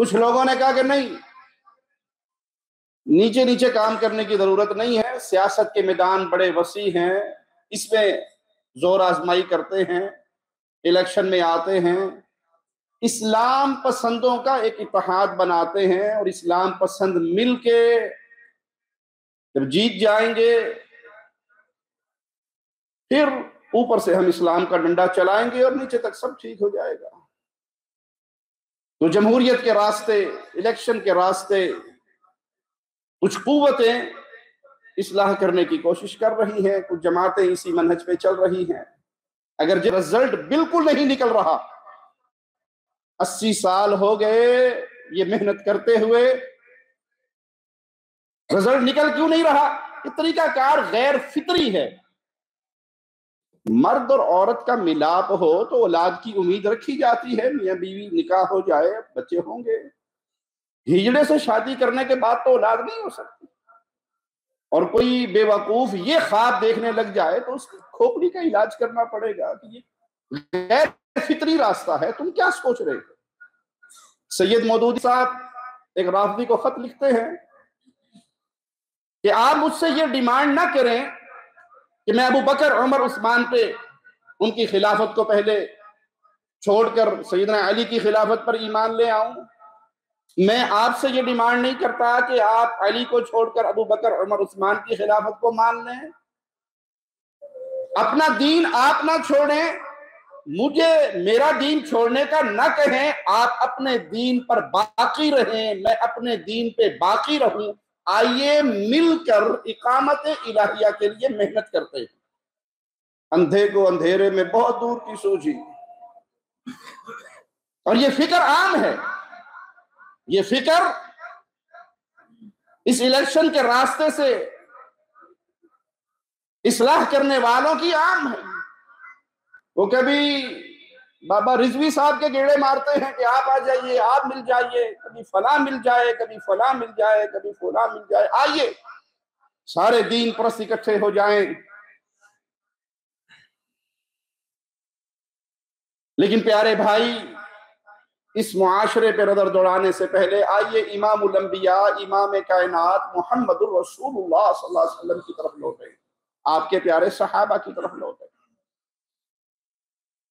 کچھ لوگوں نے کہا کہ نہیں، نیچے نیچے کام کرنے کی ضرورت نہیں ہے، سیاست کے میدان بڑے وسیع ہیں، اس میں زور آزمائی کرتے ہیں، الیکشن میں آتے ہیں، اسلام پسندوں کا ایک اتحاد بناتے ہیں، اور اسلام پسند مل کے جب جیت جائیں گے پھر اوپر سے ہم اسلام کا ڈنڈا چلائیں گے اور نیچے تک سب ٹھیک ہو جائے گا۔ تو جمہوریت کے راستے، الیکشن کے راستے کچھ قوتیں اصلاح کرنے کی کوشش کر رہی ہیں، کچھ جماعتیں اسی منہج پہ چل رہی ہیں۔ اگر جو رزلٹ بالکل نہیں نکل رہا، 80 سال ہو گئے یہ محنت کرتے ہوئے، رزلٹ نکل کیوں نہیں رہا؟ یہ طریقہ کار غیر فطری ہے۔ مرد اور عورت کا ملاپ ہو تو اولاد کی امید رکھی جاتی ہے، میاں بیوی نکاح ہو جائے بچے ہوں گے۔ ہجڑے سے شادی کرنے کے بعد تو اولاد نہیں ہو سکتی، اور کوئی بے وقوف یہ خواب دیکھنے لگ جائے تو اس کی کھوپڑی کا علاج کرنا پڑے گا کہ یہ غیر فطری راستہ ہے، تم کیا سوچ رہے ہو؟ سید مودودی صاحب ایک رافضی کو خط لکھتے ہیں کہ آپ مجھ سے یہ ڈیمانڈ نہ کریں کہ میں ابو بکر عمر عثمان پہ ان کی خلافت کو پہلے چھوڑ کر سیدنا علی کی خلافت پر ایمان لے آؤں۔ میں آپ سے یہ ڈیمانڈ نہیں کرتا کہ آپ علی کو چھوڑ کر ابو بکر عمر عثمان کی خلافت کو مان لیں۔ اپنا دین آپ نہ چھوڑیں، مجھے میرا دین چھوڑنے کا نہ کہیں، آپ اپنے دین پر باقی رہیں، میں اپنے دین پہ باقی رہوں۔ آئیے مل کر اقامت الہیہ کے لیے محنت کرتے ہیں۔ اندھے کو اندھیرے میں بہت دور کی سوجھی، اور یہ فکر عام ہے، یہ فکر اس الیکشن کے راستے سے اصلاح کرنے والوں کی عام ہے۔ وہ کبھی بابا رضوی صاحب کے گیڑے مارتے ہیں کہ آپ آ جائیے، آپ مل جائیے، کبھی فلاں مل جائے، کبھی فلاں مل جائے، کبھی فلاں مل جائے، آئیے سارے دین پرست اکٹھے ہو جائیں۔ لیکن پیارے بھائی، اس معاشرے پہ نظر دوڑانے سے پہلے آئیے امام الانبیاء، امام کائنات محمد الرسول اللہ صلی اللہ علیہ وسلم کی طرف لوٹیں، آپ کے پیارے صحابہ کی طرف لوٹیں،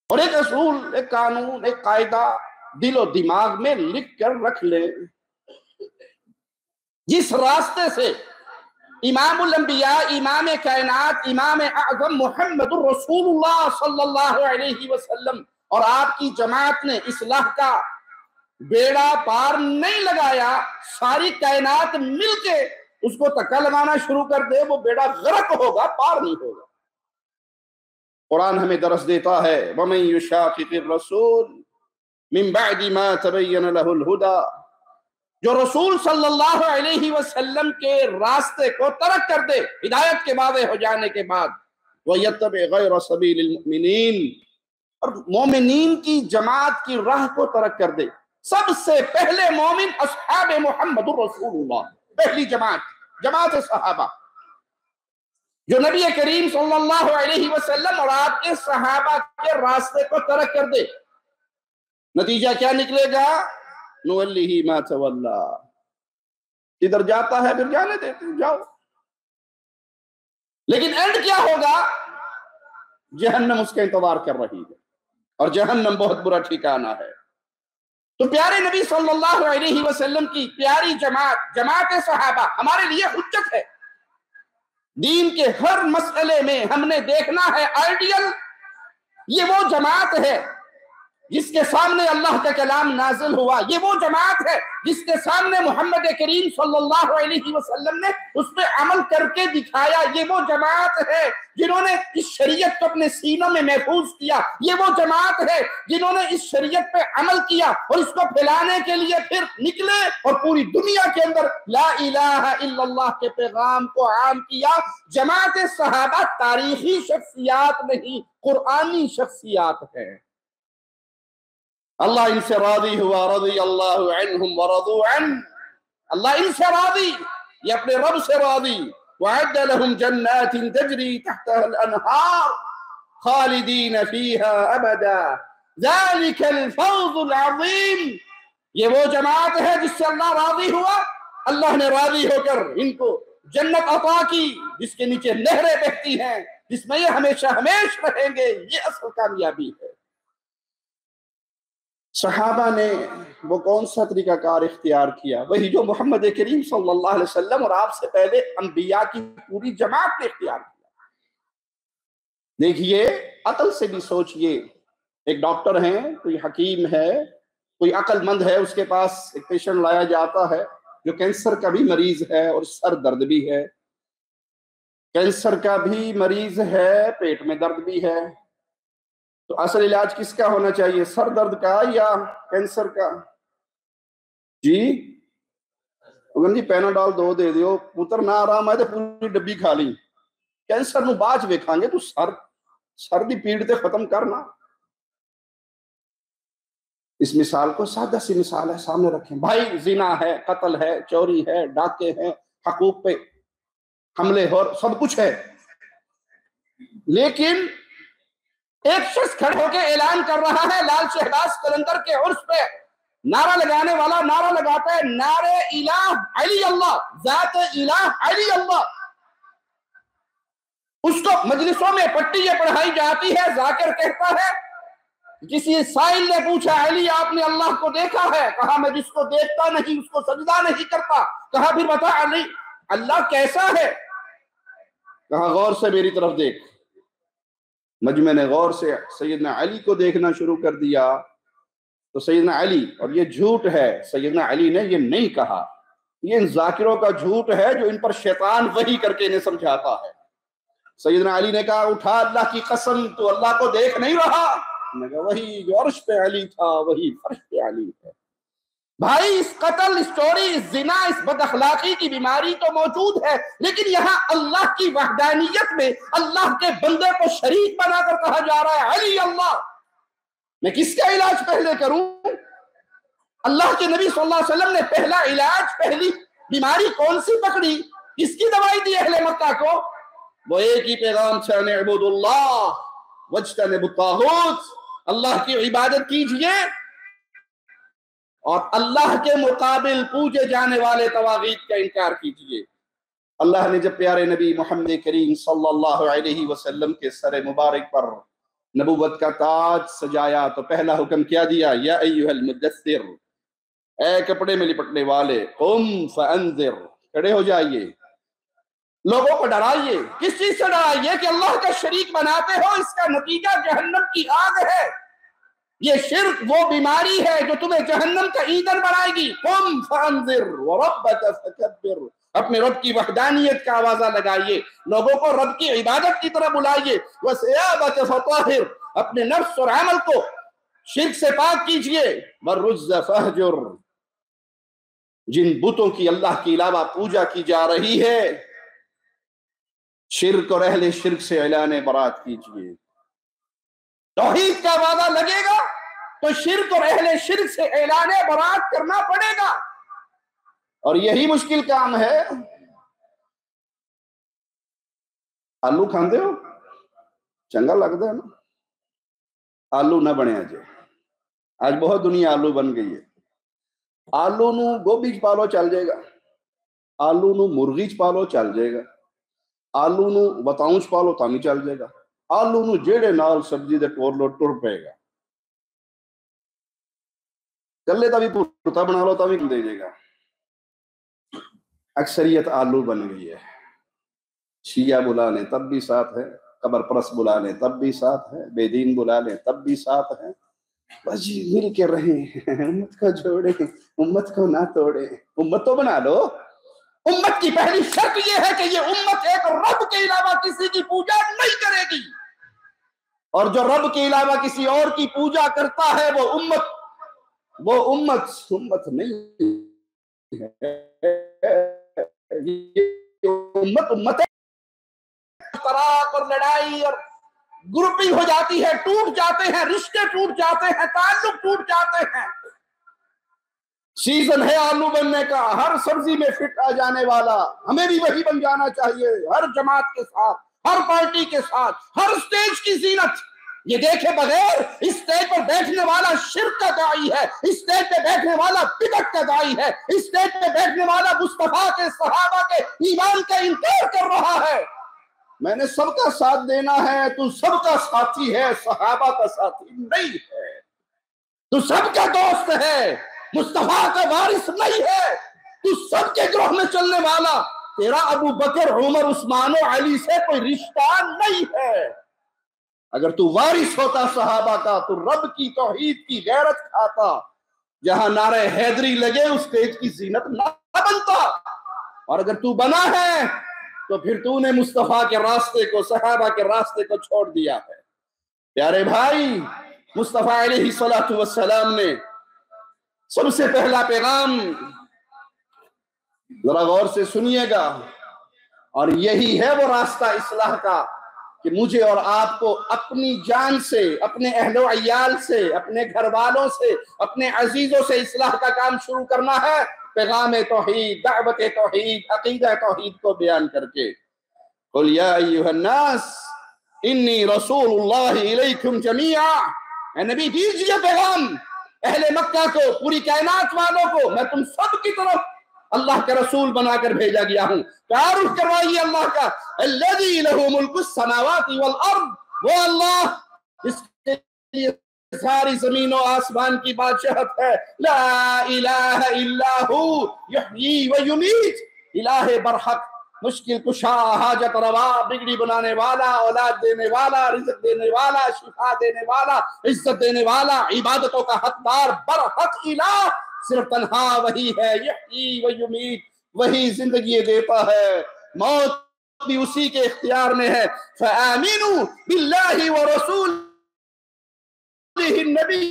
اور ایک اصول، ایک قانون، ایک قاعدہ دل و دماغ میں لکھ کر رکھ لیں۔ جس راستے سے امام الانبیاء، امام کائنات، امام اعظم محمد الرسول اللہ صلی اللہ علیہ وسلم اور آپ کی جماعت نے اصلاح کا بیڑا پار نہیں لگایا، ساری کائنات مل کے اس کو تکا لگانا شروع کر دے، وہ بیڑا غرق ہوگا، پار نہیں ہوگا۔ قرآن ہمیں درس دیتا ہے وَمَن يُشَاقِقِ الرَّسُولِ مِن بَعْدِ مَا تَبَيَّنَ لَهُ الْهُدَى، جو رسول صلی اللہ علیہ وسلم کے راستے کو ترک کر دے ہدایت کے واضح ہو جانے کے بعد، وَيَتَّبِعْ غَيْرَ سَبِيلِ الْمُؤْمِنِينَ، اور مومنین کی جماعت کی راہ کو ترک کر دے۔ سب سے پہلے مومن اصحاب محمد الرسول اللہ، پہلی جماعت صحابہ، جو نبی کریم صلی اللہ علیہ وسلم اور آپ کے صحابہ کے راستے کو ترک کر دے، نتیجہ کیا نکلے گا؟ نُوَلِّهِ مَا تَوَلَّى، ادھر جاتا ہے پھر جانے دیتے، جاؤ۔ لیکن اینڈ کیا ہوگا؟ جہنم اس کا انتظار کر رہی ہے، اور جہنم بہت برا ٹھکانہ ہے۔ تو پیارے نبی صلی اللہ علیہ وسلم کی پیاری جماعت صحابہ ہمارے لیے حجت ہے۔ دین کے ہر مسئلے میں ہم نے دیکھنا ہے آئیڈیل، یہ وہ جماعت ہے جس کے سامنے اللہ کا کلام نازل ہوا، یہ وہ جماعت ہے جس کے سامنے محمد کریم صلی اللہ علیہ وسلم نے اس پہ عمل کر کے دکھایا، یہ وہ جماعت ہے جنہوں نے اس شریعت کو اپنے سینوں میں محفوظ کیا، یہ وہ جماعت ہے جنہوں نے اس شریعت پہ عمل کیا اور اس کو پھیلانے کے لیے پھر نکلے اور پوری دنیا کے اندر لا الہ الا اللہ کے پیغام کو عام کیا۔ جماعت صحابہ تاریخی شخصیات نہیں، قرآنی شخصیات ہیں۔ اللہ ان سے راضی ہوا، رضی اللہ عنہم ورضوا عنہ، اللہ ان سے راضی، یہ اپنے رب سے راضی۔ وَعَدَّ لَهُمْ جَنَّاتٍ تَجْرِي تَحْتَهَا الْأَنْهَارُ خَالِدِينَ فِيهَا أَبَدًا ذَلِكَ الْفَوْزُ الْعَظِيمُ۔ یہ وہ جماعت ہے جس سے اللہ راضی ہوا، اللہ نے راضی ہو کر ان کو جنت عطا کی، جس کے نیچے نہریں بہتی ہیں، جس میں یہ ہمیشہ ہمیش رہیں گے۔ یہ اصل کامیابی ہے۔ صحابہ نے وہ کون سا طریقہ کار اختیار کیا؟ وہی جو محمد کریم صلی اللہ علیہ وسلم اور آپ سے پہلے انبیاء کی پوری جماعت نے اختیار کیا۔ دیکھیے، عقل سے بھی سوچئے، ایک ڈاکٹر ہیں، کوئی حکیم ہے، کوئی عقل مند ہے، اس کے پاس ایک پیشنٹ لایا جاتا ہے جو کینسر کا بھی مریض ہے اور سر درد بھی ہے، کینسر کا بھی مریض ہے، پیٹ میں درد بھی ہے، تو اصل علاج کس کا ہونا چاہیے، سر درد کا یا کینسر کا؟ جی جی پیناڈول دو دے دیو، پتر نہ آرام آئے تو پوری ڈبی کھا لی، کینسر نو باج ویکھاں گے، تو سر دی پیڑ تے ختم کرنا۔ اس مثال کو سادہ سی مثال ہے سامنے رکھیں، بھائی زنا ہے، قتل ہے، چوری ہے، ڈاکے ہیں، حقوق پہ حملے اور سب کچھ ہے، لیکن ایک شخص کھڑے ہو کے اعلان کر رہا ہے لال شہباز قلندر کے عرس پہ، نعرہ لگانے والا نعرہ لگاتا ہے نعرہ الہ علی اللہ، ذات الہ علی اللہ، اس کو مجلسوں میں پٹیاں پڑھائی جاتی ہے، ذاکر کہتا ہے، کسی سائل نے پوچھا علی آپ نے اللہ کو دیکھا ہے؟ کہا میں جس کو دیکھتا نہیں اس کو سجدہ نہیں کرتا۔ کہا پھر بتا علی اللہ کیسا ہے؟ کہا غور سے میری طرف دیکھ۔ مجمع نے غور سے سیدنا علی کو دیکھنا شروع کر دیا، تو سیدنا علی، اور یہ جھوٹ ہے، سیدنا علی نے یہ نہیں کہا، یہ ان ذاکروں کا جھوٹ ہے جو ان پر شیطان وحی کر کے انہیں سمجھاتا ہے۔ سیدنا علی نے کہا اٹھا اللہ کی قسم تو اللہ کو دیکھ نہیں رہا؟ میں کہا وہی جو عرش پہ علی تھا وہی فرش پہ علی ہے۔ بھائی اس قتل، اس چوری، اس زنا، اس بد اخلاقی کی بیماری تو موجود ہے، لیکن یہاں اللہ کی وحدانیت میں اللہ کے بندے کو شریک بنا کر کہا جا رہا ہے علی اللہ۔ میں کس کا علاج پہلے کروں؟ اللہ کے نبی صلی اللہ علیہ وسلم نے پہلا علاج، پہلی بیماری کون سی پکڑی؟ کس کی دوائی دی اہل مکہ کو؟ وہ ایک ہی پیغام تھا، نعبد اللہ واجتنب الطاغوت، اللہ کی عبادت کیجئے اور اللہ کے مقابل پوجے جانے والے طواغیت کا انکار کیجئے۔ اللہ نے جب پیارے نبی محمد کریم صلی اللہ علیہ وسلم کے سر مبارک پر نبوت کا تاج سجایا تو پہلا حکم کیا دیا؟ یا ایھا المدثر، اے کپڑے میں لپٹنے والے، قم فانذر، کھڑے ہو جائیے، لوگوں کو ڈرائیے۔ کس چیز سے ڈرائیے؟ کہ اللہ کا شریک بناتے ہو، اس کا نتیجہ جہنم کی آگ ہے۔ یہ شرک وہ بیماری ہے جو تمہیں جہنم کا ایندھن بنائے گی۔ قم فانذر وربک فکبر، اپنے رب کی وحدانیت کا آوازہ لگائیے، لوگوں کو رب کی عبادت کی طرف بلائیے۔ وثیابک فطہر، اپنے نفس اور عمل کو شرک سے پاک کیجئے۔ والرجز فہجر، جن بتوں کی اللہ کے علاوہ پوجا کی جا رہی ہے، شرک اور اہل شرک سے اعلان برات کیجئے۔ توحید کا وعدہ لگے گا تو شرک اور اہل شرک سے اعلان برات کرنا پڑے گا، اور یہی مشکل کام ہے۔ آلو کھاندے ہو؟ چنگا لگتا ہے نا؟ آلو نہ بنے آج بہت دنیا آلو بن گئی ہے۔ آلو نو گوبھی چ پالو چل جائے گا، آلو نو مرغی چ پالو چل جائے گا، آلو نو بتاؤں چ پالو تاں بھی چل جائے گا، آلو نو جیڑے نال سبزی دے ٹور لو ٹر پے گا، کلے تا بھی پورتا بنا لو تا بھی دے جائے گا۔ اکثریت آلو بن گئی ہے، شیعہ بلا لیں تب بھی ساتھ ہے، قبر پرست بلا لیں تب بھی ساتھ ہے، بے دین بلا لیں تب بھی ساتھ ہے، بس جی مل کے رہیں، امت کو جوڑیں، امت کو نہ توڑیں۔ امت تو بنا لو۔ امت کی پہلی شرط یہ ہے کہ یہ امت ایک رب کے علاوہ کسی کی پوجا نہیں کرے گی، اور جو رب کے علاوہ کسی اور کی پوجا کرتا ہے وہ امت نہیں ہے۔ امت طلاق اور لڑائی اور گروپنگ ہو جاتی ہے، ٹوٹ جاتے ہیں رشتے، ٹوٹ جاتے ہیں تعلق، ٹوٹ جاتے ہیں۔ سیزن ہے آلو بننے کا، ہر سبزی میں فٹ آ جانے والا، ہمیں بھی وہی بن جانا چاہیے، ہر جماعت کے ساتھ، ہر پارٹی کے ساتھ، ہر سٹیج کی زینت۔ یہ دیکھے بغیر اسٹیج پر بیٹھنے والا شرک کا داعی ہے، اسٹیج پہ بیٹھنے والا بدعت کا داعی ہے، اسٹیج پہ بیٹھنے والا مصطفیٰ کے صحابہ کے ایمان کا انکار کر رہا ہے۔ میں نے سب کا ساتھ دینا ہے، تو سب کا ساتھی ہے، صحابہ کا ساتھی نہیں ہے، تو سب کا دوست ہے، مصطفیٰ کا وارث نہیں ہے، تو سب کے گروہ میں چلنے والا، تیرا ابو بکر عمر عثمان و علی سے کوئی رشتہ نہیں ہے۔ اگر تو وارث ہوتا صحابہ کا تو رب کی توحید کی غیرت کھاتا، جہاں نعرہ حیدری لگے اس اسٹیج کی زینت نہ بنتا، اور اگر تو بنا ہے تو پھر تو نے مصطفیٰ کے راستے کو، صحابہ کے راستے کو چھوڑ دیا ہے۔ پیارے بھائی، مصطفیٰ علیہ الصلوۃ والسلام نے سب سے پہلا پیغام، ذرا غور سے سنیے گا، اور یہی ہے وہ راستہ اصلاح کا کہ مجھے اور آپ کو اپنی جان سے، اپنے اہل و عیال سے، اپنے گھر والوں سے، اپنے عزیزوں سے اصلاح کا کام شروع کرنا ہے، پیغام توحید، دعوت توحید، عقیدہ توحید کو بیان کر کے۔ قل یا ایھا الناس انی رسول اللہ الیکم جمیعا، اے نبی دیجئے پیغام اہل مکہ کو، پوری کائنات والوں کو، میں تم سب کی طرف اللہ کا رسول بنا کر بھیجا گیا ہوں۔ تعارف کروائیے اللہ کا، الذی لہ ملک السماوات والارض، وہ اللہ جس کے لیے ساری زمین و آسمان کی بادشاہت ہے، لا الہ الا ہو یحیی و یمیت، الہ برحق، مشکل کشا، حاجت روا، بگڑی بنانے والا، اولاد دینے والا، رزق دینے والا، شفا دینے والا، عزت دینے والا، عبادتوں کا حقدار، برحق الہ صرف تنہا وہی ہے، یحیی و یمیت، وہی زندگی دیتا ہے، موت بھی اسی کے اختیار میں ہے۔ فآمنوا باللہ ورسولہ النبی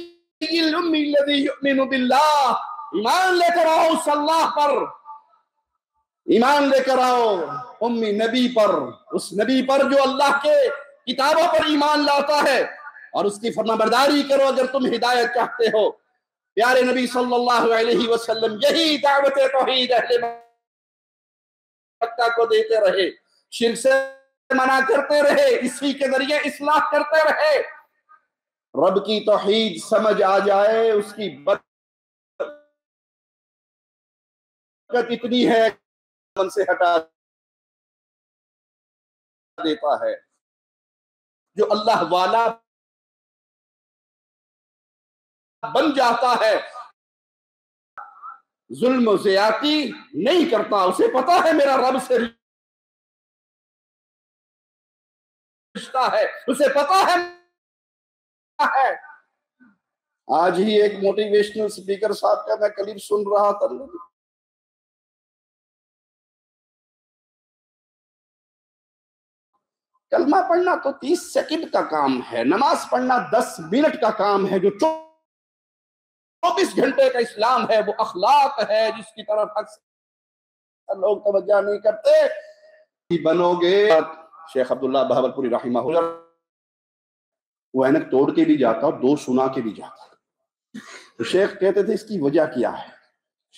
الامی الذی یؤمن باللہ، ایمان لے کر آؤ اس اللہ پر، ایمان لے کر آؤ امی نبی پر، اس نبی پر جو اللہ کے کتابوں پر ایمان لاتا ہے، اور اس کی فرمانبرداری کرو اگر تم ہدایت چاہتے ہو۔ پیارے نبی صلی اللہ علیہ وسلم یہی دعوت توحید اہل مکہ کو دیتے رہے، شرک سے منع کرتے رہے، اسی کے ذریعے اصلاح کرتے رہے۔ رب کی توحید سمجھ آ جائے، اس کی برکت اتنی ہے من سے ہٹا دیتا ہے۔ جو اللہ والا بن جاتا ہے، ظلم و زیادتی نہیں کرتا، اسے پتا ہے میرا رب سے رشتہ ہے، اسے پتا ہے۔ آج ہی ایک موٹیویشنل سپیکر صاحب کا میں کلپ سن رہا تھا، کلمہ پڑھنا تو 30 سیکنڈ کا کام ہے، نماز پڑھنا 10 منٹ کا کام ہے، جو 24 گھنٹے کا اسلام ہے وہ اخلاق ہے جس کی طرف اکثر لوگ توجہ نہیں کرتے۔ بنو گے، شیخ عبداللہ بہاولپوری رحمہ اللہ، وہ اینک توڑ کے بھی جاتا اور 2 سنا کے بھی جاتا، تو شیخ کہتے تھے اس کی وجہ کیا ہے؟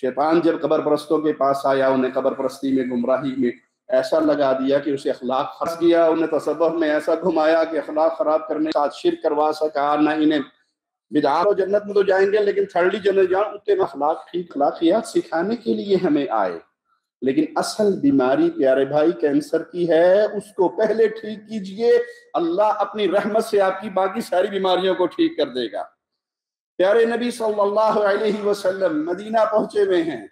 شیطان جب قبر پرستوں کے پاس آیا، انہیں قبر پرستی میں، گمراہی میں ایسا لگا دیا کہ اسے اخلاق خراب کیا، انہیں تصوف میں ایسا گھمایا کہ اخلاق خراب کرنے کے ساتھ شرک کروا سکا، نہ انہیں بدعات و جنت میں تو جائیں گے لیکن تھرڈلی جنت جائیں، اتنے اخلاق ٹھیک اخلاقیات سکھانے کے لیے ہمیں آئے۔ لیکن اصل بیماری پیارے بھائی کینسر کی ہے، اس کو پہلے ٹھیک کیجئے، اللہ اپنی رحمت سے آپ کی باقی ساری بیماریوں کو ٹھیک کر دے گا۔ پیارے نبی صلی اللہ علیہ وسلم مدینہ پہنچے ہوئے ہیں،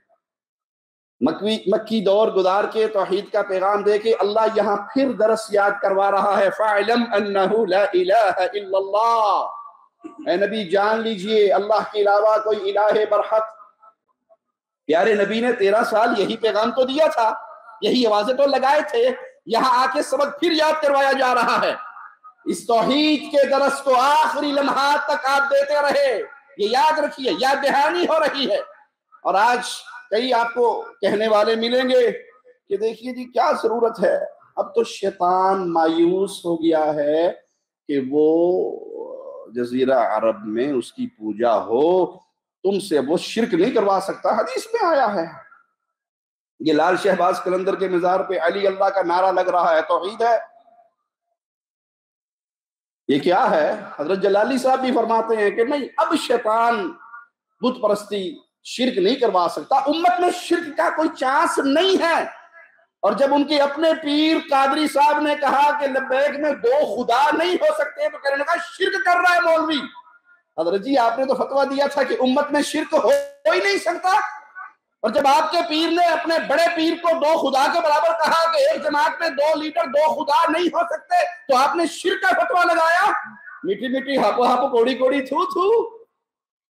مکی دور گزار کے توحید کا پیغام دے کے اللہ یہاں پھر درس یاد کروا رہا ہے، فَاعْلَمْ أَنَّهُ لَا إِلَهَ إِلَّا اللَّهُ، اے نبی جان لیجئے اللہ کے علاوہ کوئی الہ برحق۔ پیارے نبی نے 13 سال یہی پیغام تو دیا تھا، یہی آوازیں تو لگائے تھے، یہاں آ کے سبق پھر یاد کروایا جا رہا ہے۔ اس توحید کے درس کو آخری لمحات تک آپ دیتے رہے، یہ یاد رکھیے، یاد دہانی ہو رہی ہے۔ اور آج کئی آپ کو کہنے والے ملیں گے کہ دیکھیے جی کیا ضرورت ہے، اب تو شیطان مایوس ہو گیا ہے کہ وہ جزیرہ عرب میں اس کی پوجا ہو، تم سے وہ شرک نہیں کروا سکتا، حدیث میں آیا ہے۔ یہ لال شہباز قلندر کے مزار پہ علی اللہ کا نعرہ لگ رہا ہے، توحید ہے۔ یہ کیا ہے؟ حضرت جلالی صاحب بھی فرماتے ہیں کہ نہیں، اب شیطان بت پرستی شرک نہیں کروا سکتا، امت میں شرک کا کوئی چانس نہیں ہے۔ اور جب ان کے اپنے پیر قادری صاحب نے کہا کہ لبیک میں دو خدا نہیں ہو سکتے، تو کہنے لگا شرک کر رہا ہے مولوی۔ حضرت جی آپ نے تو فتویٰ دیا تھا کہ امت میں شرک ہو ہی نہیں سکتا، اور جب آپ کے پیر نے اپنے بڑے پیر کو دو خدا کے برابر کہا کہ ایک جماعت میں دو لیڈر دو خدا نہیں ہو سکتے، تو آپ نے شرک کا فتویٰ لگایا۔ میٹھی میٹھی ہاپو ہاپو کوڑی کوڑی تھو تھو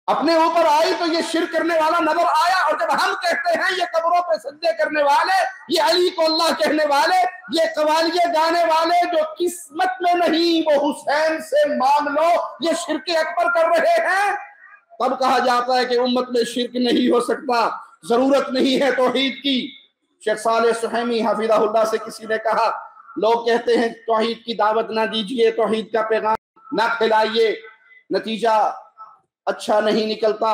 اپنے اوپر آئی تو یہ شرک کرنے والا نظر آیا۔ اور جب ہم کہتے ہیں یہ قبروں پہ سجدے کرنے والے، یہ علی کو اللہ کہنے والے، یہ قوالیے گانے والے جو قسمت میں نہیں وہ حسین سے مانگ لو، یہ شرک اکبر کر رہے ہیں، تب کہا جاتا ہے کہ امت میں شرک نہیں ہو سکتا، ضرورت نہیں ہے توحید کی۔ شیخ صالح سہیمی حفظہ اللہ سے کسی نے کہا، لوگ کہتے ہیں توحید کی دعوت نہ دیجئے، توحید کا پیغام نہ پھیلائیے، نتیجہ اچھا نہیں نکلتا،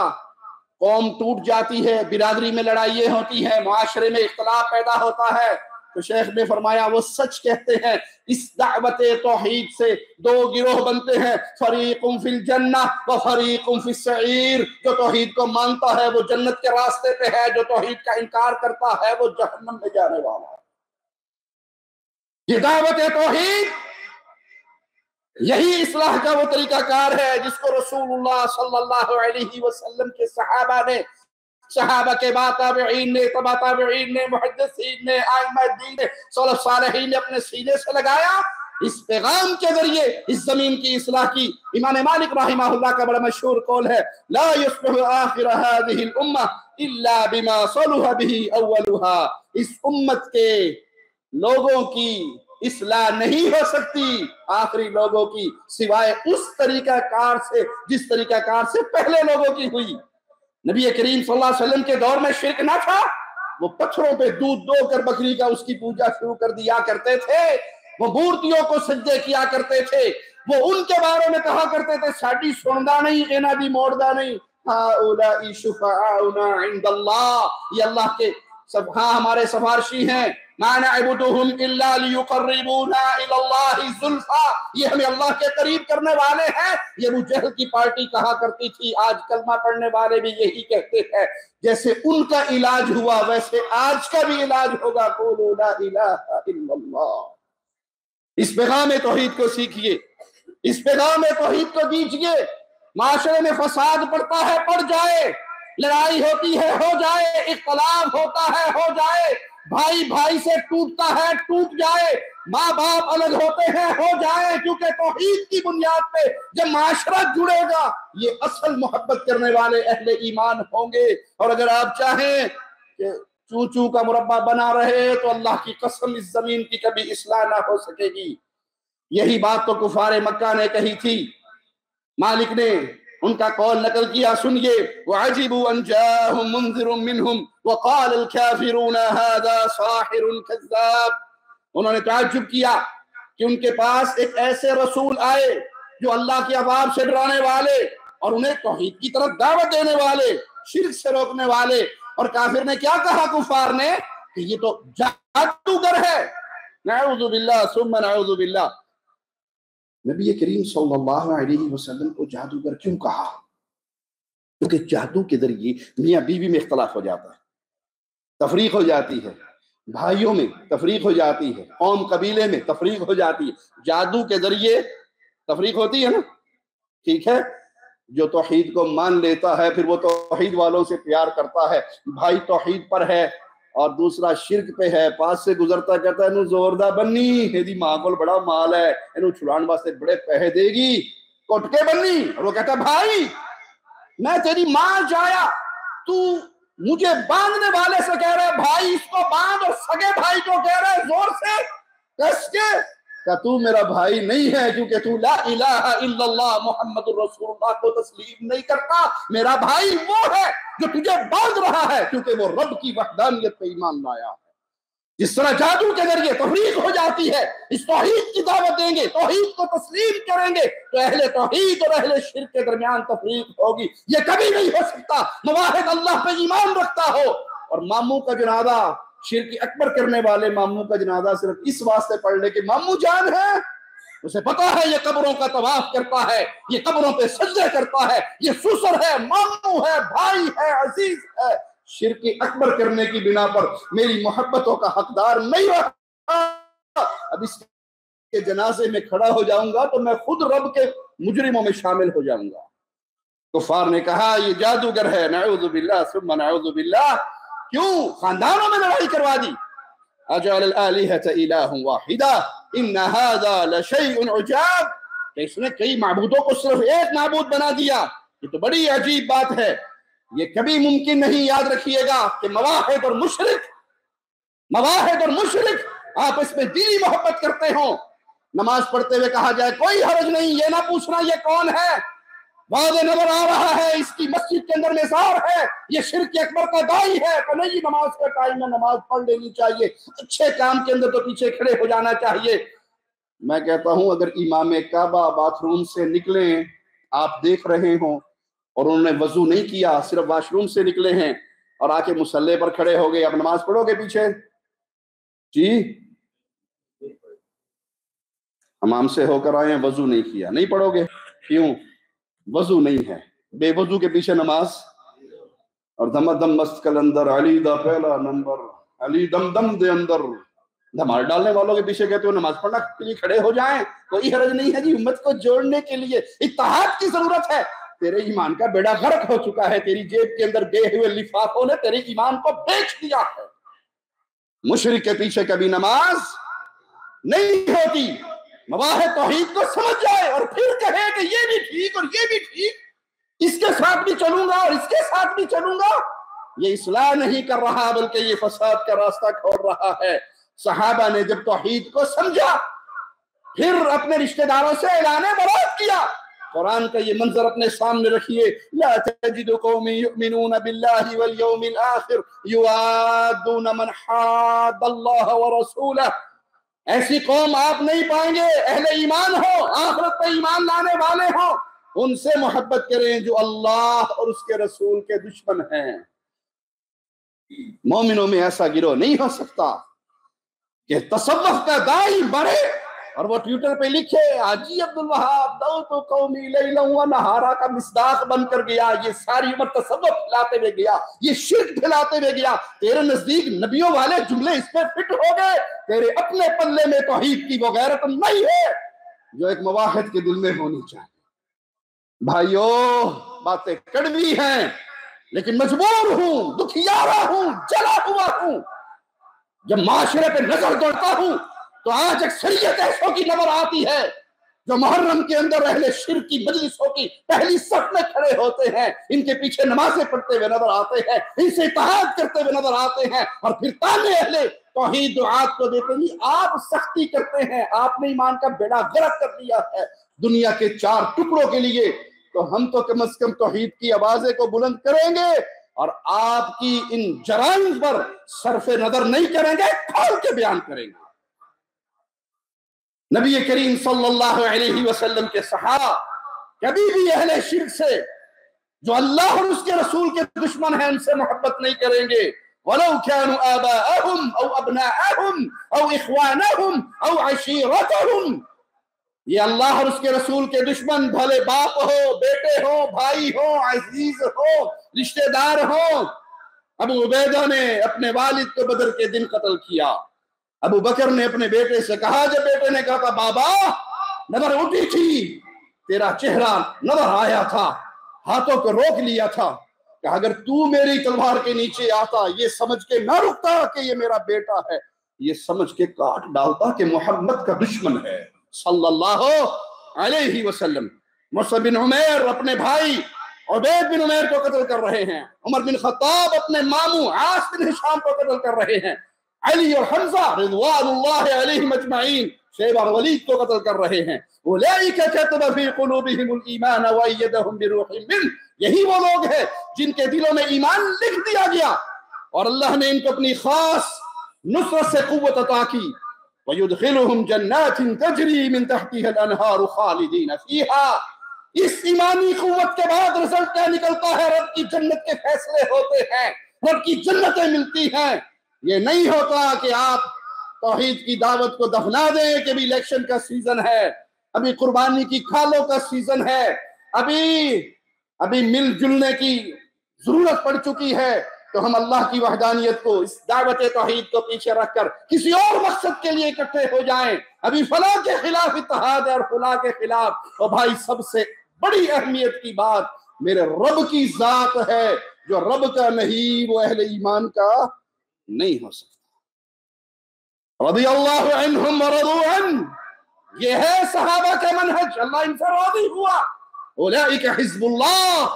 قوم ٹوٹ جاتی ہے، برادری میں لڑائییں ہوتی ہیں، معاشرے میں اختلاف پیدا ہوتا ہے۔ تو شیخ نے فرمایا وہ سچ کہتے ہیں، اس دعوت توحید سے دو گروہ بنتے ہیں، فریق فی الجنہ و فریق فی السعیر۔ جو توحید کو مانتا ہے وہ جنت کے راستے پہ ہے، جو توحید کا انکار کرتا ہے وہ جہنم میں جانے والا ہے۔ یہ دعوت توحید، یہی اصلاح کا وہ طریقہ کار ہے جس کو رسول اللہ صلی اللہ علیہ وسلم کے صحابہ نے، صحابہ کے بعد تابعین نے، تبع تابعین نے، محدثین نے، ائمہ دین نے، سلف صالحین نے اپنے سینے سے لگایا۔ اس پیغام کے ذریعے اس زمین کی اصلاح کی۔ امام مالک رحمہ اللہ کا بڑا مشہور قول ہے، لا يصلح آخر هذه الامہ الا بما صلح به اولها۔ اس امت کے لوگوں کی اصلاح نہیں ہو سکتی آخری لوگوں کی، سوائے اس طریقہ کار سے جس طریقہ کار سے پہلے لوگوں کی ہوئی۔ نبی کریم صلی اللہ علیہ وسلم کے دور میں شرک نہ تھا، وہ پتھروں پہ دودھ دو کر بکری کا اس کی پوجا شروع کر دیا کرتے تھے، وہ مورتیوں کو سجدے کیا کرتے تھے، وہ ان کے بارے میں کہا کرتے تھے ساڈی سندا نہیں، اینا دی موڑدا نہیں، ہؤلاء شفعاؤنا عند اللہ، یہ اللہ کے ہاں ہمارے سفارشی ہیں، ما نعبدهم الا ليقربونا الى الله زلفى، یہ ہمیں اللہ کے قریب کرنے والے ہیں۔ یہ ابو جہل کی پارٹی کہا کرتی تھی، آج کلمہ پڑھنے والے بھی یہی کہتے ہیں، جیسے ان کا علاج ہوا ویسے آج کا بھی علاج ہوگا، قولوا لا الہ الا اللہ۔ اس پیغام توحید کو سیکھیے، اس پیغام توحید کو دیجئے۔ معاشرے میں فساد پڑتا ہے، پڑ جائے، لڑائی ہوتی ہے ہو جائے، اختلاف ہوتا ہے ہو جائے، بھائی بھائی سے ٹوٹتا ہے ٹوٹ جائے، ماں باپ الگ ہوتے ہیں ہو جائے، کیونکہ توحید کی بنیاد پہ جب معاشرہ جڑے گا یہ اصل محبت کرنے والے اہل ایمان ہوں گے۔ اور اگر آپ چاہیں کہ چو چو کا مربع بنا رہے تو اللہ کی قسم اس زمین کی کبھی اصلاح نہ ہو سکے گی۔ یہی بات تو کفار مکہ نے کہی تھی۔ مالک نے ان کا قول نقل کیا، سنیے، وَعَجِبُوا أَنْ جَاءَهُمْ مُنذِرٌ مِّنْهُمْ وَقَالَ الْكَافِرُونَ هَذَا صَاحِرٌ كَذَّابٌ۔ انہوں نے تعجب کیا کہ ان کے پاس ایک ایسے رسول آئے جو اللہ کے عذاب سے ڈرانے والے اور انہیں توحید کی طرف دعوت دینے والے، شرک سے روکنے والے، اور کافر نے کیا کہا کفار نے کہ یہ تو جادوگر ہے، نعوذ باللہ ثم نعوذ باللہ۔ نبی کریم صلی اللہ علیہ وسلم کو جادوگر کیوں کہا؟ کیونکہ جادو کے ذریعے میاں بیوی میں اختلاف ہو جاتا ہے، تفریق ہو جاتی ہے، بھائیوں میں تفریق ہو جاتی ہے، قوم قبیلے میں تفریق ہو جاتی ہے، جادو کے ذریعے تفریق ہوتی ہے نا۔ ٹھیک ہے، جو توحید کو مان لیتا ہے پھر وہ توحید والوں سے پیار کرتا ہے، بھائی توحید پر ہے اور دوسرا شرک پہ ہے، پاس سے گزرتا کہتا ہے انہوں زوردہ بنی ایدی ماں کو بڑا مال ہے، انہوں چھڑان واسطے بڑے پیسے دے گی، کٹکے بنی، اور وہ کہتا ہے بھائی میں تیری ماں جایا، تو مجھے باندھنے والے سے کہہ رہے بھائی اس کو باندھ، اور سگے بھائی کو کہہ رہے زور سے کس کے کہ تو میرا بھائی نہیں ہے کیونکہ تو لا الہ الا اللہ محمد رسول اللہ کو تسلیم نہیں کرتا، میرا بھائی وہ ہے جو تجھے باندھ رہا ہے کیونکہ وہ رب کی وحدانیت پہ ایمان لایا ہے۔ جس طرح جادو کے ذریعے تفریق ہو جاتی ہے، اس توحید کی دعوت دیں گے، توحید کو تسلیم کریں گے تو اہل توحید اور اہل شرک کے درمیان تفریق ہوگی، یہ کبھی نہیں ہو سکتا۔ مواحد اللہ پہ ایمان رکھتا ہو اور ماموں کا جنازہ، شرک اکبر کرنے والے ماموں کا جنازہ صرف اس واسطے پڑھ لے کہ ماموں جان ہے، اسے پتا ہے یہ قبروں کا طواف کرتا ہے، یہ قبروں پہ سجدے کرتا ہے، یہ سسر ہے، ماموں ہے، بھائی ہے، عزیز ہے، شرک اکبر کرنے کی بنا پر میری محبتوں کا حقدار نہیں رہا۔ اب اس کے جنازے میں کھڑا ہو جاؤں گا تو میں خود رب کے مجرموں میں شامل ہو جاؤں گا۔ کفار نے کہا یہ جادوگر ہے، نعوذ باللہ ثم نعوذ باللہ۔ کیوں؟ خاندانوں میں لڑائی کروا دی۔ اجعل الالہۃ الہ واحدہ ان ھذا لشیء عجاب، کہ اس نے کئی معبودوں کو صرف ایک معبود بنا دیا، یہ تو بڑی عجیب بات ہے۔ یہ کبھی ممکن نہیں، یاد رکھیے گا، کہ مواحد اور مشرک آپس میں دلی محبت کرتے ہوں، نماز پڑھتے ہوئے کہا جائے کوئی حرج نہیں، یہ نہ پوچھنا یہ کون ہے، واضح نظر آ رہا ہے اس کی مسجد کے اندر مزار ہے، یہ شرک اکبر کا داعی ہے، تو نہیں، نماز کا ٹائم میں نماز پڑھ لینی چاہیے، اچھے کام کے اندر تو پیچھے کھڑے ہو جانا چاہیے۔ میں کہتا ہوں اگر امام کعبہ باتھ روم سے نکلیں، آپ دیکھ رہے ہوں، اور انہوں نے وضو نہیں کیا، صرف واش روم سے نکلے ہیں اور آ کے مصلی پر کھڑے ہو گئے، اب نماز پڑھو گے پیچھے؟ جی، حمام سے ہو کر آئے ہیں، وضو نہیں کیا، نہیں پڑھو گے؟ کیوں؟ وضو نہیں ہے، بے وضو کے پیچھے نماز؟ اور دم دم مست کلندر علی دا پہلا نمبر، علی دم دم دے اندر، دھمال ڈالنے والوں کے پیچھے کہتے ہو نماز پڑھنا کے لیے کھڑے ہو جائیں، کوئی حرج نہیں ہے جی، امت کو جوڑنے کے لیے اتحاد کی ضرورت ہے۔ تیرے ایمان کا بیڑا غرق ہو چکا ہے، تیری جیب کے اندر گئے ہوئے لفافوں نے تیرے ایمان کو بیچ دیا ہے۔ مشرک کے پیچھے کبھی نماز نہیں ہوتی۔ مواحد توحید کو سمجھ جائے اور پھر کہے کہ یہ بھی ٹھیک اور یہ بھی ٹھیک، اس کے ساتھ بھی چلوں گا اور اس کے ساتھ بھی چلوں گا، یہ اصلاح نہیں کر رہا بلکہ یہ فساد کا راستہ کھول رہا ہے۔ صحابہ نے جب توحید کو سمجھا، پھر اپنے رشتہ داروں سے اعلان برات کیا۔ قرآن کا یہ منظر اپنے سامنے رکھیے، لا تجد قوم یؤمنون باللہ والیوم الآخر یوادون من حاد اللہ ورسولہ، ایسی قوم آپ نہیں پائیں گے، اہل ایمان ہو، آخرت پہ ایمان لانے والے ہوں، ان سے محبت کریں جو اللہ اور اس کے رسول کے دشمن ہیں۔ مومنوں میں ایسا گروہ نہیں ہو سکتا کہ تصوف کا داعی بڑھے اور وہ ٹویٹر پہ لکھے حاجی عبدالوہاب دعوت قومی لیلا و نہارا کا مصداق بن کر گیا، یہ ساری عمر تصوف پھیلاتے ہوئے گیا، یہ شرک پھیلاتے ہوئے گیا۔ تیرے نزدیک نبیوں والے جملے اس پہ فٹ ہو گئے، تیرے اپنے پلے میں توحید کی وہ غیرت نہیں ہے جو ایک مواحد کے دل میں ہونی چاہیے۔ بھائیو، باتیں کڑوی ہیں لیکن مجبور ہوں، دکھیارا ہوں، جلا ہوا ہوں۔ جب معاشرے پہ نظر دوڑتا ہوں تو آج اکثریت ایسوں کی نظر آتی ہے جو محرم کے اندر اہل شرک کی مجلسوں کی پہلی صف میں کھڑے ہوتے ہیں، ان کے پیچھے نمازیں پڑھتے ہوئے نظر آتے ہیں، ان سے اتحاد کرتے ہوئے نظر آتے ہیں، اور پھر تانے اہل توحید دعات کو دیتے ہیں آپ سختی کرتے ہیں، آپ نے ایمان کا بیڑا غرق کر دیا ہے دنیا کے 4 ٹکڑوں کے لیے، تو ہم تو کم از کم توحید کی آوازیں کو بلند کریں گے اور آپ کی ان جرائم پر صرف نظر نہیں کریں گے، کھول کے بیان کریں گے۔ نبی کریم صلی اللہ علیہ وسلم کے صحابہ کبھی بھی اہل شرک سے جو اللہ اور اس کے رسول کے دشمن ہیں ان سے محبت نہیں کریں گے۔ وَلَوْ كَانُوا آبَاءَهُمْ أَوْ أَبْنَاءَهُمْ أَوْ إِخْوَانَهُمْ أَوْ عَشِيرَتَهُمْ، یہ اللہ اور اس کے رسول کے دشمن بھلے باپ ہو، بیٹے ہو، بھائی ہو، عزیز ہو، رشتہ دار ہو۔ ابو عبیدہ نے اپنے والد کو بدر کے دن قتل کیا۔ ابو بکر نے اپنے بیٹے سے کہا، جب بیٹے نے کہا تھا بابا نظر اٹھی تھی، تیرا چہرہ نظر آیا تھا، ہاتھوں کو روک لیا تھا، کہ اگر تو میری تلوار کے نیچے آتا یہ سمجھ کے نہ رکتا کہ یہ میرا بیٹا ہے، یہ سمجھ کے کاٹ ڈالتا کہ محمد کا دشمن ہے صلی اللہ علیہ وسلم۔ مصعب بن عمیر اپنے بھائی عبید بن عمیر کو قتل کر رہے ہیں، عمر بن خطاب اپنے ماموں عاص بن ہشام کو قتل کر رہے ہیں، علی اور حمزہ رضوان اللہ علیہم اجمعین شیبہ اور ولید کو قتل کر رہے ہیں۔ اولئک کتب فی قلوبہم الایمان وایدہم بروح منہ، یہی وہ لوگ ہیں جن کے دلوں میں ایمان لکھ دیا گیا اور اللہ نے ان کو اپنی خاص نصرت سے قوت عطا کی۔ وَيُدْخِلُهُمْ جَنَّاتٍ تَجْرِي مِن تَحْتِهَا الْأَنْهَارُ خَالِدِينَ فِيهَا، اس ایمانی قوت کے بعد رزلٹ کیا نکلتا ہے؟ رب کی جنت کے فیصلے ہوتے ہیں، رب کی جنتیں ملتی ہیں۔ یہ نہیں ہوتا کہ آپ توحید کی دعوت کو دفنا دیں کہ بھی الیکشن کا سیزن ہے، ابھی قربانی کی کھالوں کا سیزن ہے، ابھی مل جلنے کی ضرورت پڑ چکی ہے، تو ہم اللہ کی وحدانیت کو، اس دعوت توحید کو پیچھے رکھ کر کسی اور مقصد کے لیے اکٹھے ہو جائیں۔ ابھی فلاں کے خلاف اتحاد ہے اور فلاں کے خلاف، اور بھائی سب سے بڑی اہمیت کی بات میرے رب کی ذات ہے، جو رب کا نہیں وہ اہل ایمان کا نہیں ہو سکتا۔ رضی اللہ عنہم ورضوا عنہ، یہ ہے صحابہ کا منہج، اللہ ان سے راضی ہوا۔ اولئک حزب اللہ،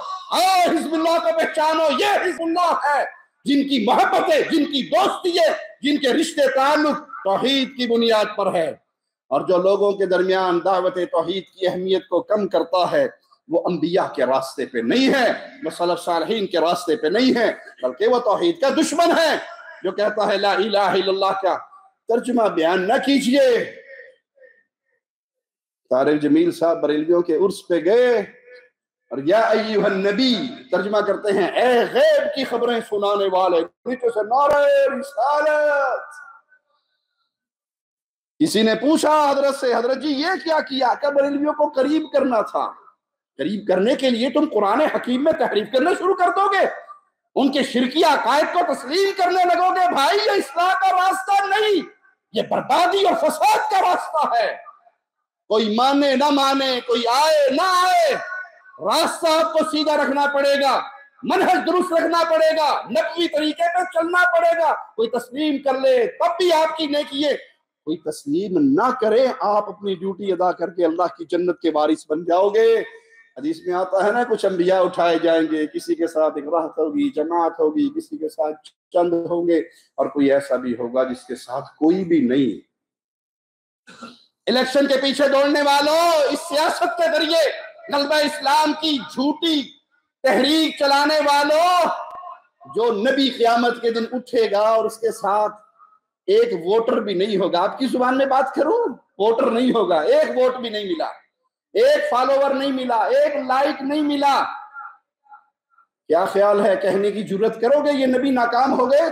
حزب اللہ کو پہچانو، یہ حزب اللہ ہے جن کی محبتیں، جن کی دوستی ہے، جن کے رشتے تعلق توحید کی بنیاد پر ہے۔ اور جو لوگوں کے درمیان دعوت توحید کی اہمیت کو کم کرتا ہے، وہ انبیاء کے راستے پہ نہیں ہے، وہ سلف صالحین کے راستے پہ نہیں ہے، بلکہ وہ توحید کا دشمن ہے۔ جو کہتا ہے لا الہ الا اللہ کا ترجمہ بیان نہ کیجئے۔ طارق جمیل صاحب بریلویوں کے عرس پہ گئے اور یا ایوہ النبی ترجمہ کرتے ہیں اے غیب کی خبریں سنانے والے، نیچے سے نعرہ رسالت۔ کسی نے پوچھا حضرت سے، حضرت جی یہ کیا کیا؟ کہ بریلویوں کو قریب کرنا تھا۔ قریب کرنے کے لیے تم قرآن حکیم میں تحریف کرنا شروع کر دو گے، ان کے شرکی عقائد کو تسلیم کرنے لگو گے، بھائی یہ اصلاح کا راستہ نہیں، یہ بربادی اور فساد کا راستہ ہے۔ کوئی مانے نہ مانے، کوئی آئے نہ آئے، راستہ آپ کو سیدھا رکھنا پڑے گا، منہج درست رکھنا پڑے گا، نبوی طریقے پہ چلنا پڑے گا۔ کوئی تسلیم کر لے تب بھی آپ کی نیکی ہے، کوئی تسلیم نہ کرے آپ اپنی ڈیوٹی ادا کر کے اللہ کی جنت کے وارث بن جاؤ گے۔ حدیث میں آتا ہے نا کچھ انبیاء اٹھائے جائیں گے، کسی کے ساتھ ایک راحت ہوگی، جماعت ہوگی، کسی کے ساتھ چند ہوں گے، اور کوئی ایسا بھی ہوگا جس کے ساتھ کوئی بھی نہیں۔ الیکشن کے پیچھے دوڑنے والوں، اس سیاست کے ذریعے غلبہ اسلام کی جھوٹی تحریک چلانے والوں، جو نبی قیامت کے دن اٹھے گا اور اس کے ساتھ ایک ووٹر بھی نہیں ہوگا، آپ کی زبان میں بات کروں، ووٹر نہیں ہوگا، ایک ووٹ بھی نہیں ملا، ایک فالوور نہیں ملا، ایک لائک نہیں ملا، کیا خیال ہے کہنے کی جرت کرو گے یہ نبی ناکام ہو گئے؟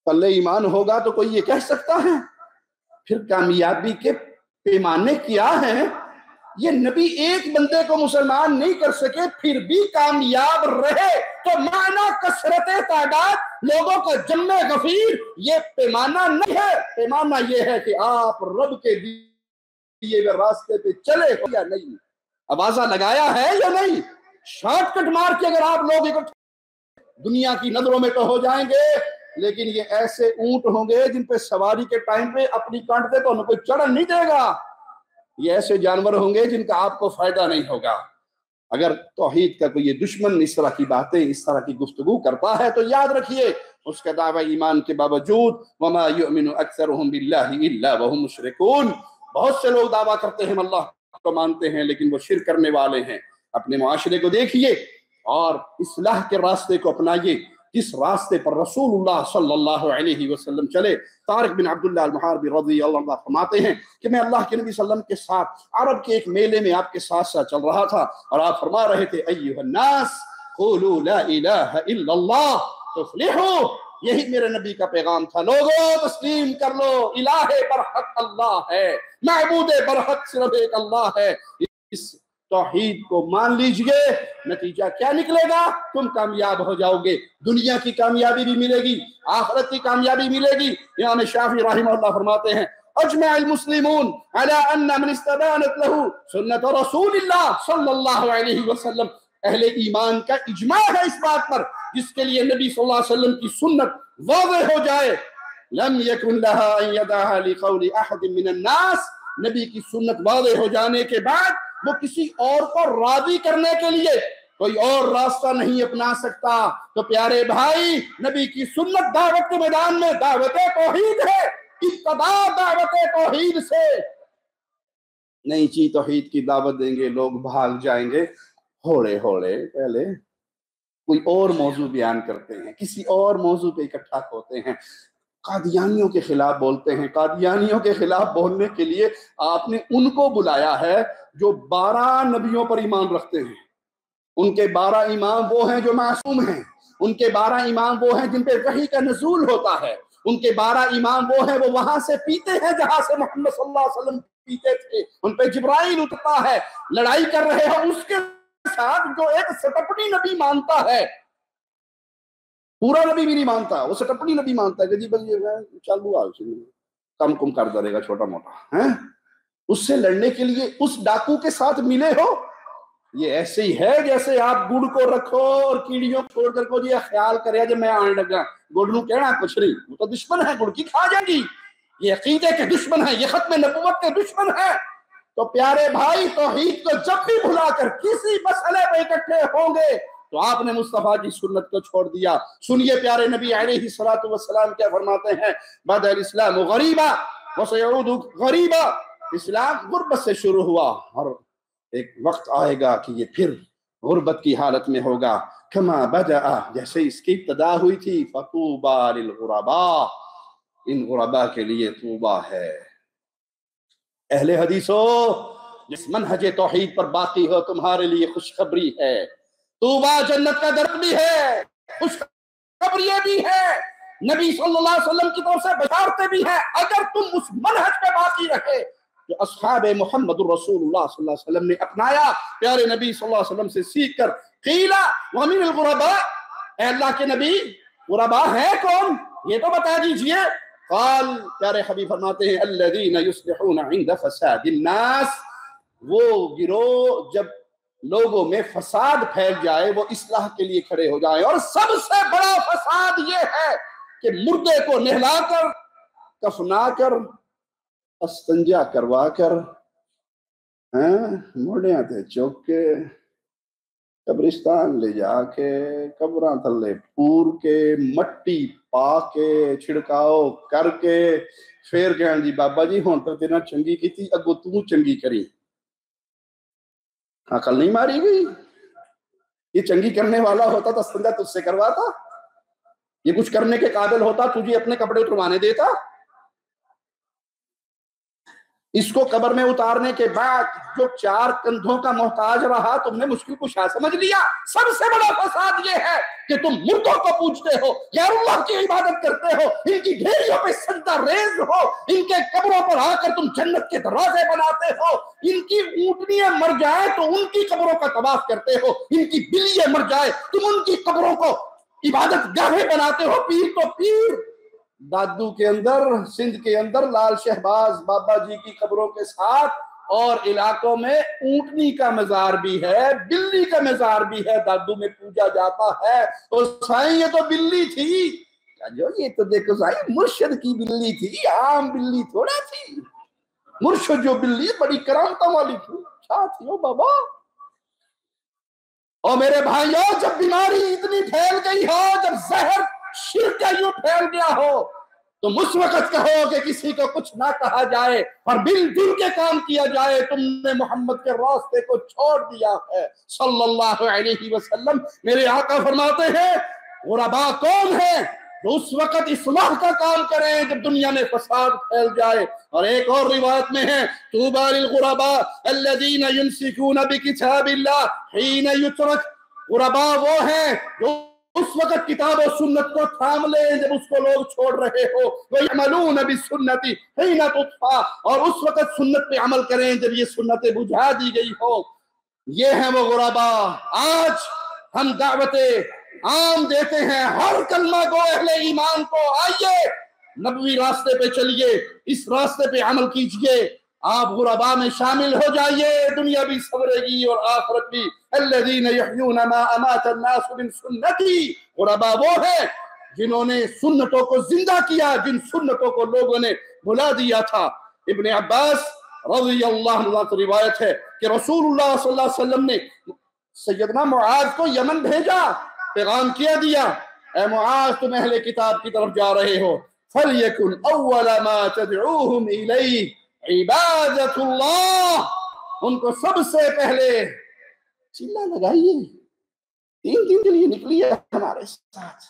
پلے ایمان ہوگا تو کوئی یہ کہہ سکتا ہے؟ پھر کامیابی کے پیمانے کیا ہیں؟ یہ نبی ایک بندے کو مسلمان نہیں کر سکے پھر بھی کامیاب رہے، تو معنی کثرت تعداد لوگوں کا جمع غفیر یہ پیمانہ نہیں ہے۔ پیمانہ یہ ہے کہ آپ رب کے دیے ہوئے راستے پہ چلے ہو یا نہیں، آوازہ لگایا ہے یا نہیں۔ شارٹ کٹ مار کے اگر آپ لوگ اکٹھے دنیا کی نظروں میں تو ہو جائیں گے، لیکن یہ ایسے اونٹ ہوں گے جن پہ سواری کے ٹائم پہ اپنی کانٹ دے تو انہیں کوئی چڑھن نہیں دے گا۔ یہ ایسے جانور ہوں گے جن کا آپ کو فائدہ نہیں ہوگا۔ اگر توحید کا کوئی دشمن اس طرح کی باتیں، اس طرح کی گفتگو کرتا ہے تو یاد رکھیے اس کا دعوی ایمان کے باوجود وَمَا يُؤْمِنُ أَكْثَرُهُمْ بِاللَّهِ إِلَّا وَهُمْ مُشْرِكُونَ، بہت سے لوگ دعویٰ کرتے ہیں ہم اللہ کو مانتے ہیں لیکن وہ شرک کرنے والے ہیں۔ اپنے معاشرے کو دیکھیے اور اصلاح کے راستے کو اپنائیے، جس راستے پر رسول اللہ صلی اللہ علیہ وسلم چلے۔ طارق بن عبداللہ المحاربی رضی اللہ عنہ فرماتے ہیں کہ میں اللہ کے نبی صلی اللہ علیہ وسلم کے ساتھ عرب کے ایک میلے میں آپ کے ساتھ ساتھ چل رہا تھا، اور آپ فرما رہے تھے ایھا الناس قولوا لا الہ الا اللہ تفلحوا، یہی میرے نبی کا پیغام تھا، لوگوں تسلیم کر لو الہ برحق اللہ ہے، معبود برحق صرف ایک اللہ ہے، اس توحید کو مان لیجئے، نتیجہ کیا نکلے گا؟ تم کامیاب ہو جاؤ گے، دنیا کی کامیابی بھی ملے گی، آخرت کی کامیابی ملے گی۔ امام شافعی رحمہ اللہ فرماتے ہیں اجمع المسلمون على ان من استبانت له سنت رسول اللہ صلی اللہ علیہ وسلم، اہل ایمان کا اجماع ہے اس بات پر جس کے لیے نبی صلی اللہ علیہ وسلم کی سنت واضح ہو جائے، لم يكن لها ان يدعها لقول احد من الناس، نبی کی سنت واضح ہو جانے کے بعد وہ کسی اور کو راضی کرنے کے لیے کوئی اور راستہ نہیں اپنا سکتا۔ تو پیارے بھائی، نبی کی سنت دعوت کے میدان میں دعوت توحید ہے، ابتدا دعوت توحید سے۔ نئی چیز توحید کی دعوت دیں گے لوگ بھاگ جائیں گے، ہوڑے ہوڑے پہلے کوئی اور موضوع بیان کرتے ہیں، کسی اور موضوع پہ اکٹھا ہوتے ہیں، قادیانیوں کے خلاف بولتے ہیں۔ قادیانیوں کے خلاف بولنے کے لیے آپ نے ان کو بلایا ہے جو 12 نبیوں پر ایمان رکھتے ہیں، ان کے 12 امام وہ ہیں جو معصوم ہیں، ان کے 12 امام وہ ہیں جن پہ وحی کا نزول ہوتا ہے، ان کے 12 امام وہ ہیں وہ وہاں سے پیتے ہیں جہاں سے محمد صلی اللہ علیہ وسلم پیتے تھے، ان پہ جبرائیل اترتا ہے، لڑائی کر رہے ہیں، اس کے ساتھ جو ایک سٹپنی نبی مانتا ہے، پورا نبی بھی نہیں مانتا، وہ سٹپنی نبی مانتا ہے کہ جی بس یہ چالو آ کم کم کر دے گا چھوٹا موٹا ہے، اس سے لڑنے کے لیے اس ڈاکو کے ساتھ ملے ہو. یہ ایسے ہی ہے جیسے آپ گڑ کو رکھو اور کیڑیوں چھوڑ کر کو یہ خیال کرے جب میں آنے لگا گڑ نو کہنا کچھ نہیں، وہ تو دشمن ہے، گڑ کی کھا جائے گی، یہ عقیدے کے دشمن ہے، یہ ختم نبوت کے دشمن ہے. تو پیارے بھائی توحید کو جب بھی بھلا کر کسی مسئلے پہ اکٹھے ہوں گے تو آپ نے مصطفیٰ کی سنت کو چھوڑ دیا. سنیے پیارے نبی علیہ الصلوۃ والسلام کیا فرماتے ہیں، بدأ الاسلام غریبا وسيعود غریبا، اسلام غربت سے شروع ہوا اور ایک وقت آئے گا کہ یہ پھر غربت کی حالت میں ہوگا. کما بدأ، جیسے اس کی ابتدا ہوئی تھی، فطوبى للغرباء، ان غرباء کے لیے طوبہ ہے. اہل حدیثو، جس منہج توحید پر باقی ہو تمہارے لیے خوشخبری ہے، طوبہ جنت کا درخت بھی ہے، خوشخبری بھی ہے، نبی صلی اللہ علیہ وسلم کی طرف سے بشارتیں بھی ہیں. اگر تم اس منہج پہ باقی رہے جو اصحاب محمد الرسول اللہ صلی اللہ علیہ وسلم نے اپنایا، پیارے نبی صلی اللہ علیہ وسلم سے سیکھ کر، قیلا ومن الغرباء، اے اللہ کے نبی غرباء ہے کون یہ تو بتا دیجئے. قال، پیارے حبیب فرماتے ہیں، الذین یصلحون عند فساد الناس، وہ گروہ جب لوگوں میں فساد پھیل جائے وہ اصلاح کے لیے کھڑے ہو جائیں. اور سب سے بڑا فساد یہ ہے کہ مردے کو نہلا کر، کفنا کر، استنجا کروا کر، موڑیاں تے چوک کے، قبرستان لے جا کے، قبراں تھلے پور کے، مٹی پا کے، چھڑکاؤ کر کے، پھر کہن جی بابا جی ہون تو تیرا چنگی کی تھی، اگو تو چنگی کری. عقل نہیں ماری گئی؟ یہ چنگی کرنے والا ہوتا تو استنجا تجھ سے کرواتا؟ یہ کچھ کرنے کے قابل ہوتا تجھے اپنے کپڑے اتروانے دیتا؟ اس کو قبر میں اتارنے کے بعد جو 4 کندھوں کا محتاج رہا تم نے مشکل کشا سمجھ لیا. سب سے بڑا فساد یہ ہے کہ تم مردوں کو پوجتے ہو، یا اللہ کی عبادت کرتے ہو، ان کی ڈھیریوں پہ سجدہ ریز ہو، ان کے قبروں پر آ کر تم جنت کے دروازے بناتے ہو، ان کی اونٹنیاں مر جائیں تو ان کی قبروں کا طواف کرتے ہو، ان کی بلیاں مر جائے تم ان کی قبروں کو عبادت گاہیں بناتے ہو. پیر تو پیر، دادو کے اندر، سندھ کے اندر لال شہباز بابا جی کی قبروں کے ساتھ اور علاقوں میں اونٹنی کا مزار بھی ہے، بلی کا مزار بھی ہے، دادو میں پوجا جاتا ہے. تو سائیں یہ تو بلی تھی، جو یہ تو دیکھو سائیں مرشد کی بلی تھی، عام بلی تھوڑا تھی. مرشد جو بلی بڑی کرامتوں والی تھی، کیا تھی وہ بابا. اور میرے بھائیوں، جب بیماری اتنی پھیل گئی ہو، جب زہر شرک کا یوں پھیل گیا ہو، تو اس وقت کہو کہ کسی کو کچھ نہ کہا جائے اور دل کے کام کیا جائے. تم نے محمد کے راستے کو چھوڑ دیا ہے صلی اللہ علیہ وسلم. میرے آقا فرماتے ہیں غرباء کون ہیں؟ تو اس وقت اصلاح کا کام کریں جب دنیا میں فساد پھیل جائے. اور ایک اور روایت میں ہے، طوبی للغرباء الذین یمسکون بکتاب اللہ حین یترک. غرباء وہ ہیں جو اس وقت کتاب و سنت کو تھام لیں جب اس کو لوگ چھوڑ رہے ہو، وَيَعْمَلُونَ بِالسُّنَّةِ حِينَ تُطْفَىٰ، اور اس وقت سنت پہ عمل کریں جب یہ سنتیں بجھا دی گئی ہو. یہ ہیں وہ غرباء. آج ہم دعوت عام دیتے ہیں ہر کلمہ گو اہل ایمان کو، آئیے نبوی راستے پہ چلیے، اس راستے پہ عمل کیجئے، آپ غرباء میں شامل ہو جائیے، دنیا بھی سورے گی اور آخرت بھی. الذین یحیون ما امات الناس من سنتی، غرباء وہ ہے جنہوں نے سنتوں کو زندہ کیا جن سنتوں کو لوگوں نے بھلا دیا تھا. ابن عباس رضی اللہ عنہ سے روایت ہے کہ رسول اللہ صلی اللہ علیہ وسلم نے سیدنا معاذ کو یمن بھیجا، پیغام کیا دیا، اے معاذ تم اہل کتاب کی طرف جا رہے ہو، فَلْيَكُنْ أَوَّلَ مَا تَدْعُوهُمْ إِلَيْهِ عِبَادَةُ اللَّهِ. ان کو سب سے پہلے چلا لگائیے، 3 دن کے لیے نکلیے ہمارے ساتھ،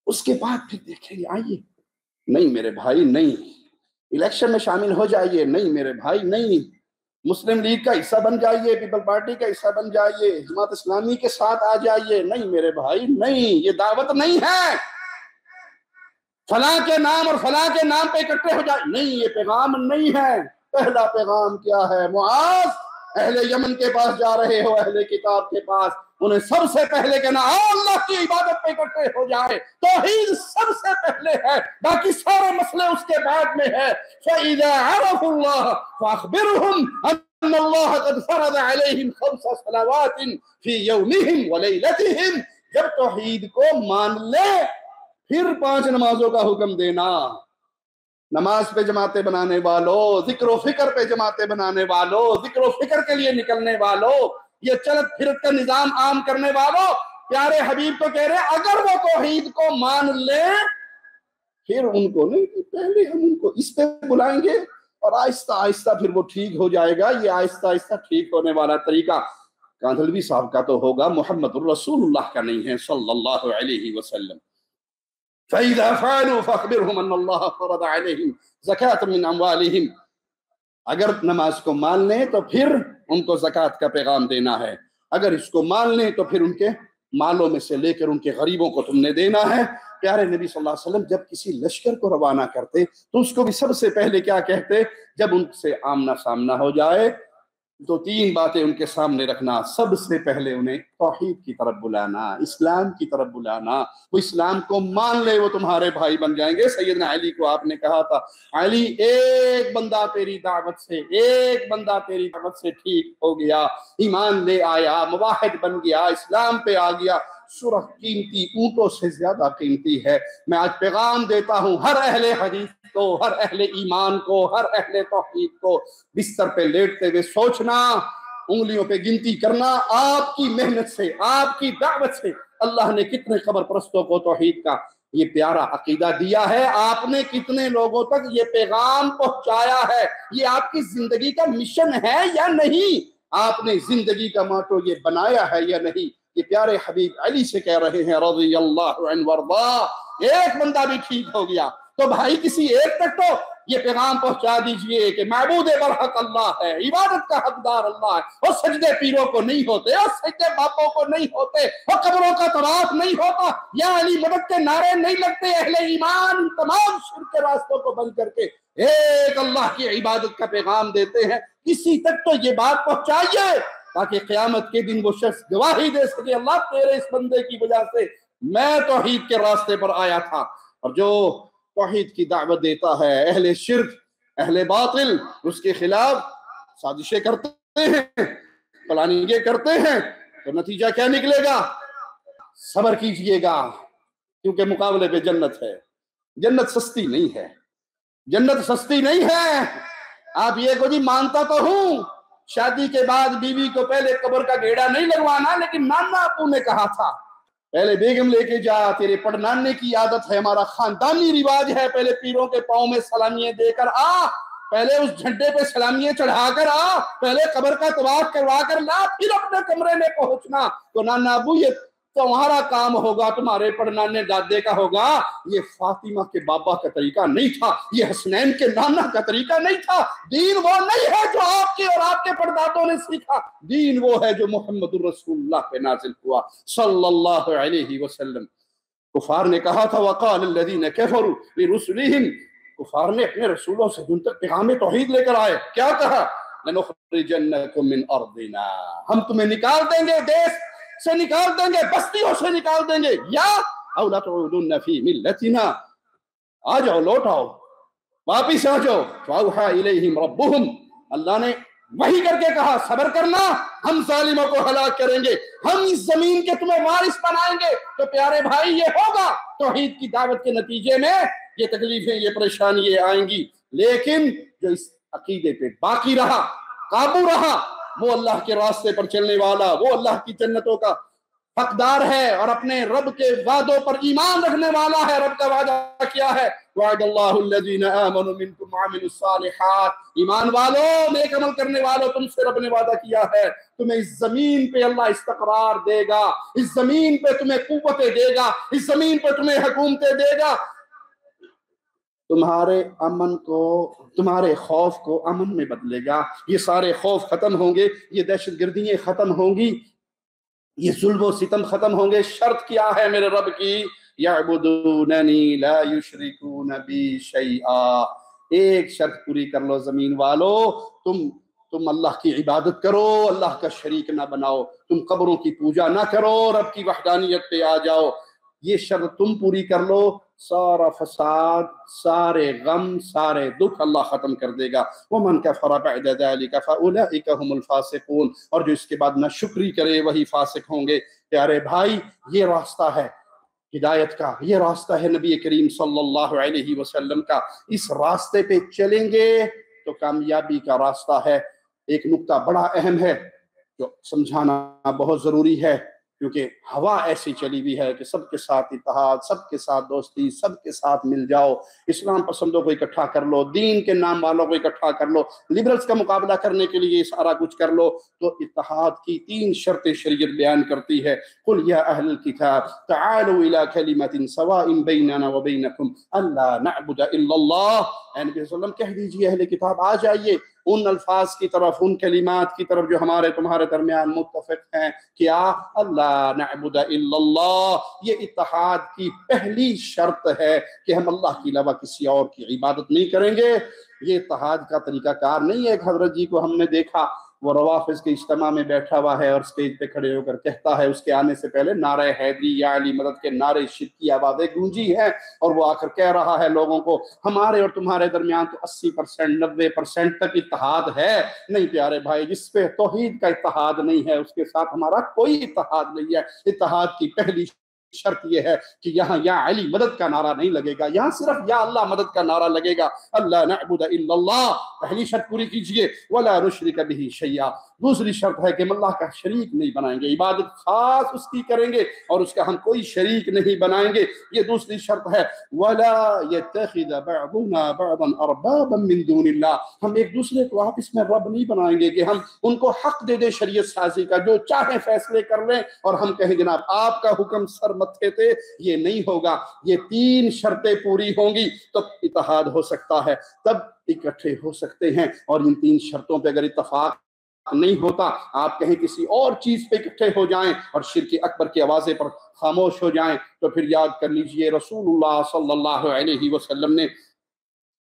اس کے بعد پھر دیکھیں گے. آئیے. نہیں میرے بھائی نہیں. الیکشن میں شامل ہو جائیے، نہیں میرے بھائی نہیں. مسلم لیگ کا حصہ بن جائیے، پیپل پارٹی کا حصہ بن جائیے، جماعت اسلامی کے ساتھ آ جائیے، نہیں میرے بھائی نہیں. یہ دعوت نہیں ہے. فلاں کے نام اور فلاں کے نام پہ اکٹھے ہو جائے، نہیں یہ پیغام نہیں ہے. پہلا پیغام کیا ہے؟ معاذ، اہل یمن کے پاس جا رہے ہو، اہل کتاب کے پاس، انہیں سب سے پہلے کہنا اللہ کی عبادت پہ اکٹھے ہو جائے، توحید سب سے پہلے ہے، باقی سارے مسئلے اس کے بعد میں ہے۔ فَإِذَا عَرَفُوا اللَّهَ فَأَخْبِرْهُمْ أَنَّ اللَّهَ قَدْ فَرَضَ عَلَيْهِمْ 5 صلوات فِي يَوْمِهِمْ وَلَيْلَتِهِمْ۔ جب توحید کو مان لے پھر 5 نمازوں کا حکم دینا۔ نماز پہ جماعتیں بنانے والوں، ذکر و فکر پہ جماعتیں بنانے والوں، ذکر و فکر کے لیے نکلنے والوں، یہ چلت پھرت کا نظام عام کرنے والوں، پیارے حبیب تو کہہ رہے اگر وہ توحید کو مان لیں پھر ان کو نہیں، پہلے ہم ان کو اس پہ بلائیں گے اور آہستہ آہستہ پھر وہ ٹھیک ہو جائے گا۔ یہ آہستہ آہستہ ٹھیک ہونے والا طریقہ کاندھلوی صاحب کا تو ہوگا، محمد الرسول اللہ کا نہیں ہے صلی اللہ علیہ وسلم۔ فَإِذَا فَعَلُوا فَأَخْبِرْهُمْ أَنَّ اللَّهَ فَرَضَ عَلَيْهِمْ زَكَاةً مِّنْ أَمْوَالِهِمْ۔ اگر نماز کو مان لیں تو پھر ان کو زکوٰۃ کا پیغام دینا ہے، اگر اس کو مان لیں تو پھر ان کے مالوں میں سے لے کر ان کے غریبوں کو تم نے دینا ہے۔ پیارے نبی صلی اللہ علیہ وسلم جب کسی لشکر کو روانہ کرتے تو اس کو بھی سب سے پہلے کیا کہتے؟ جب ان سے آمنا سامنا ہو جائے تو 3 باتیں ان کے سامنے رکھنا۔ سب سے پہلے انہیں توحید کی طرف بلانا، اسلام کی طرف بلانا، وہ اسلام کو مان لے وہ تمہارے بھائی بن جائیں گے۔ سیدنا علی کو آپ نے کہا تھا علی ایک بندہ تیری دعوت سے ٹھیک ہو گیا، ایمان لے آیا، موحد بن گیا، اسلام پہ آ گیا، سرخ قیمتی اونٹوں سے زیادہ قیمتی ہے۔ میں آج پیغام دیتا ہوں ہر اہل حدیث کو، ہر اہل ایمان کو، ہر اہل توحید کو، بستر پہ لیٹتے ہوئے سوچنا، انگلیوں پہ گنتی کرنا، آپ کی محنت سے، آپ کی دعوت سے اللہ نے کتنے قبر پرستوں کو توحید کا یہ پیارا عقیدہ دیا ہے، آپ نے کتنے لوگوں تک یہ پیغام پہنچایا ہے، یہ آپ کی زندگی کا مشن ہے یا نہیں، آپ نے زندگی کا ماٹو یہ بنایا ہے یا نہیں۔ یہ پیارے حبیب علی سے کہہ رہے ہیں رضی اللہ عنہ وارضا، ایک بندہ بھی ٹھیک ہو گیا تو بھائی کسی ایک تک تو یہ پیغام پہنچا دیجئے کہ معبود برحق اللہ ہے، عبادت کا حقدار اللہ ہے، اور سجدے پیروں کو نہیں ہوتے، اور سجدے باپوں کو نہیں ہوتے، اور قبروں کا طواف نہیں ہوتا، یا علی مدد کے نعرے نہیں لگتے، اہل ایمان تمام شرک کے راستوں کو بند کر کے ایک اللہ کی عبادت کا پیغام دیتے ہیں۔ کسی تک تو یہ بات پہنچائیے تاکہ قیامت کے دن وہ شخص گواہی دے سکے اللہ تیرے اس بندے کی وجہ سے میں توحید کے راستے پر آیا تھا۔ اور جو توحید کی دعوت دیتا ہے، اہل شرک، اہل باطل، اس کے خلاف سازشیں کرتے ہیں، پلاننگیں کرتے ہیں، تو نتیجہ کیا نکلے گا؟ صبر کیجئے گا، کیونکہ مقابلے پہ جنت ہے۔ جنت سستی نہیں ہے، جنت سستی نہیں ہے۔ آپ یہ کو جی مانتا تو ہوں شادی کے بعد بیوی کو پہلے قبر کا گھیڑا نہیں لگوانا، لیکن نانا ابو نے کہا تھا پہلے بیگم لے کے جا، تیرے پڑنانے کی عادت ہے، ہمارا خاندانی رواج ہے، پہلے پیروں کے پاؤں میں سلامیاں دے کر آ، پہلے اس جھنڈے پہ سلامیاں چڑھا کر آ، پہلے قبر کا طواف کروا کر لا، پھر اپنے کمرے میں پہنچنا۔ تو نانا ابو یہ تمہارا کام ہوگا، تمہارے پڑنانے دادے کا ہوگا، یہ فاطمہ کے بابا کا طریقہ نہیں تھا، یہ حسنین کے نانا کا طریقہ نہیں تھا۔ دین وہ نہیں ہے جو آپ کے اور آپ کے پردادوں نے سیکھا، دین وہ ہے جو محمد الرسول اللہ پہ نازل ہوا صلی اللہ علیہ وسلم۔ کفار نے کہا تھا وقال الذین کفروا لرسلہم، کفار نے اپنے رسولوں سے جن تک پیغام توحید لے کر آئے کیا کہا؟ لنخرجنکم من ارضنا، ہم تمہیں نکال دیں گے، دیش سے نکال دیں گے، بستیوں سے نکال دیں گے، یا او لتعودن فی ملتنا، آ جاؤ، لوٹ آؤ، واپس آ جاؤ۔ فاوحى الیہم ربہم، اللہ نے وحی کر کے کہا صبر کرنا، ہم ظالموں کو ہلاک کریں گے، ہم اس زمین کے تمہیں وارث بنائیں گے۔ تو پیارے بھائی یہ ہوگا، توحید کی دعوت کے نتیجے میں یہ تکلیفیں، یہ پریشانیاں آئیں گی، لیکن جو اس عقیدے پہ باقی رہا، قابو رہا، وہ اللہ کے راستے پر چلنے والا، وہ اللہ کی جنتوں کا حقدار ہے اور اپنے رب کے وعدوں پر ایمان رکھنے والا ہے۔ رب کا وعدہ کیا ہے؟ وعد اللہ الذین آمنوا منکم وعملوا الصالحات، ایمان والوں، نیک عمل کرنے والوں، تم سے رب نے وعدہ کیا ہے تمہیں اس زمین پہ اللہ استقرار دے گا، اس زمین پہ تمہیں قوتیں دے گا، اس زمین پہ تمہیں حکومتیں دے گا، تمہارے امن کو، تمہارے خوف کو امن میں بدلے گا، یہ سارے خوف ختم ہوں گے، یہ دہشت گردیاں ختم ہوں گی، یہ ظلم و ستم ختم ہوں گے۔ شرط کیا ہے میرے رب کی؟ یعبدوننی لا یشرکون بی شیئا، ایک شرط پوری کر لو زمین والو، تم اللہ کی عبادت کرو، اللہ کا شریک نہ بناؤ، تم قبروں کی پوجا نہ کرو، رب کی وحدانیت پہ آ جاؤ، یہ شرط تم پوری کر لو، سارا فساد، سارے غم، سارے دکھ اللہ ختم کر دے گا۔ وَمَنْ كَفَرَ بَعْدَ ذَلِكَ فَأُولَئِكَ هُمُ الْفَاسِقُونَ، اور جو اس کے بعد ناشکری کرے وہی فاسق ہوں گے۔ پیارے بھائی، یہ راستہ ہے ہدایت کا، یہ راستہ ہے نبی کریم صلی اللہ علیہ وسلم کا، اس راستے پہ چلیں گے تو کامیابی کا راستہ ہے۔ ایک نکتہ بڑا اہم ہے جو سمجھانا بہت ضروری ہے، کیونکہ ہوا ایسی چلی ہوئی ہے کہ سب کے ساتھ اتحاد، سب کے ساتھ دوستی، سب کے ساتھ مل جاؤ، اسلام پسندوں کو اکٹھا کر لو، دین کے نام والوں کو اکٹھا کر لو، لبرلز کا مقابلہ کرنے کے لیے سارا کچھ کر لو۔ تو اتحاد کی 3 شرطیں شریعت بیان کرتی ہے۔ قل یا اہل الکتاب تعالوا الی کلمۃ سواء بیننا وبینکم الا نعبد الا اللہ، اے نبی صلی اللہ علیہ وسلم کہہ دیجئے اہل کتاب آ جائیے ان الفاظ کی طرف، ان کلمات کی طرف جو ہمارے تمہارے درمیان متفق ہیں، کیا؟ اللہ نعبد الا اللہ، یہ اتحاد کی پہلی شرط ہے کہ ہم اللہ کے علاوہ کسی اور کی عبادت نہیں کریں گے۔ یہ اتحاد کا طریقہ کار نہیں ہے۔ ایک حضرت جی کو ہم نے دیکھا، وہ روافظ کے اجتماع میں بیٹھا ہوا ہے اور سٹیج پہ کھڑے ہو کر کہتا ہے، اس کے آنے سے پہلے نعرہ حیدری یا علی مدد کے نعرے شرک کی آوازیں گونجی ہیں، اور وہ آ کر کہہ رہا ہے لوگوں کو ہمارے اور تمہارے درمیان تو 80%، 90% تک اتحاد ہے۔ نہیں پیارے بھائی، جس پہ توحید کا اتحاد نہیں ہے اس کے ساتھ ہمارا کوئی اتحاد نہیں ہے۔ اتحاد کی پہلی شرط یہ ہے کہ یہاں یا علی مدد کا نعرہ نہیں لگے گا، یہاں صرف یا اللہ مدد کا نعرہ لگے گا۔ اللہ نعبد الا اللہ، پہلی شرط پوری کیجئے۔ ولا نشرک بہ شیئا، دوسری شرط ہے کہ ہم اللہ کا شریک نہیں بنائیں گے، عبادت خاص اس کی کریں گے اور اس کا ہم کوئی شریک نہیں بنائیں گے، یہ دوسری شرط ہے۔ ولا يتخذ بعضنا بعضا اربابا من دون اللہ، ہم ایک دوسرے کو آپس میں رب نہیں بنائیں گے کہ ہم ان کو حق دے دیں شریعت سازی کا، جو چاہے فیصلے کر لیں اور ہم کہیں جناب آپ کا حکم سر متھے تھے، یہ نہیں ہوگا۔ یہ 3 شرطیں پوری ہوں گی تب اتحاد ہو سکتا ہے، تب اکٹھے ہو سکتے ہیں۔ اور ان 3 شرطوں پہ اگر اتفاق نہیں ہوتا، آپ کہیں کسی اور چیز پہ اکٹھے ہو جائیں اور شرک اکبر کی آوازیں پر خاموش ہو جائیں، تو پھر یاد کر لیجئے رسول اللہ صلی اللہ علیہ وسلم نے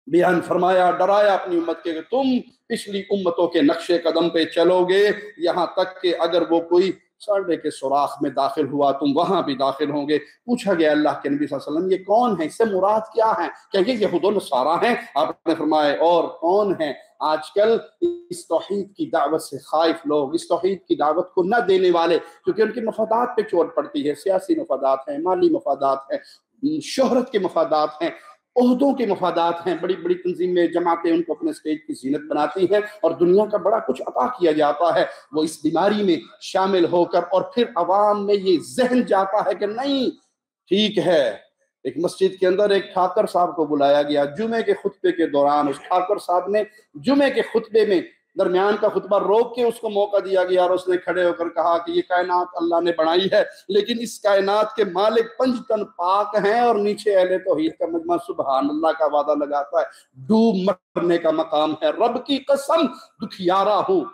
بیان فرمایا، ڈرایا اپنی امت کے کہ تم پچھلی امتوں کے نقش قدم پہ چلو گے، یہاں تک کہ اگر وہ کوئی سرڈے کے سوراخ میں داخل ہوا تم وہاں بھی داخل ہوں گے۔ پوچھا گیا اللہ کے نبی صلی اللہ علیہ وسلم یہ کون ہے، اس سے مراد کیا ہے؟ کہ یہ یہود و نصارہ ہیں؟ آپ نے فرمایا اور کون ہیں؟ آج کل اس توحید کی دعوت سے خائف لوگ، اس توحید کی دعوت کو نہ دینے والے، کیونکہ ان کے مفادات پہ چوٹ پڑتی ہے، سیاسی مفادات ہیں، مالی مفادات ہیں، شہرت کے مفادات ہیں، عہدوں کے مفادات ہیں، بڑی بڑی تنظیمیں، جماعتیں ان کو اپنے اسٹیج کی زینت بناتی ہیں اور دنیا کا بڑا کچھ عطا کیا جاتا ہے۔ وہ اس بیماری میں شامل ہو کر اور پھر عوام میں یہ ذہن جاتا ہے کہ نہیں ٹھیک ہے۔ ایک مسجد کے اندر ایک ٹھاکر صاحب کو بلایا گیا جمعے کے خطبے کے دوران، اس ٹھاکر صاحب نے جمعے کے خطبے میں درمیان کا خطبہ روک کے اس کو موقع دیا گیا اور اس نے کھڑے ہو کر کہا کہ یہ کائنات اللہ نے بنائی ہے، لیکن اس کائنات کے مالک پنجتن پاک ہیں اور نیچے اہل توحید کا مجمع سبحان اللہ کا وعدہ لگاتا ہے، ڈوب مرنے کا مقام ہے۔ رب کی قسم دکھیارا ہوں،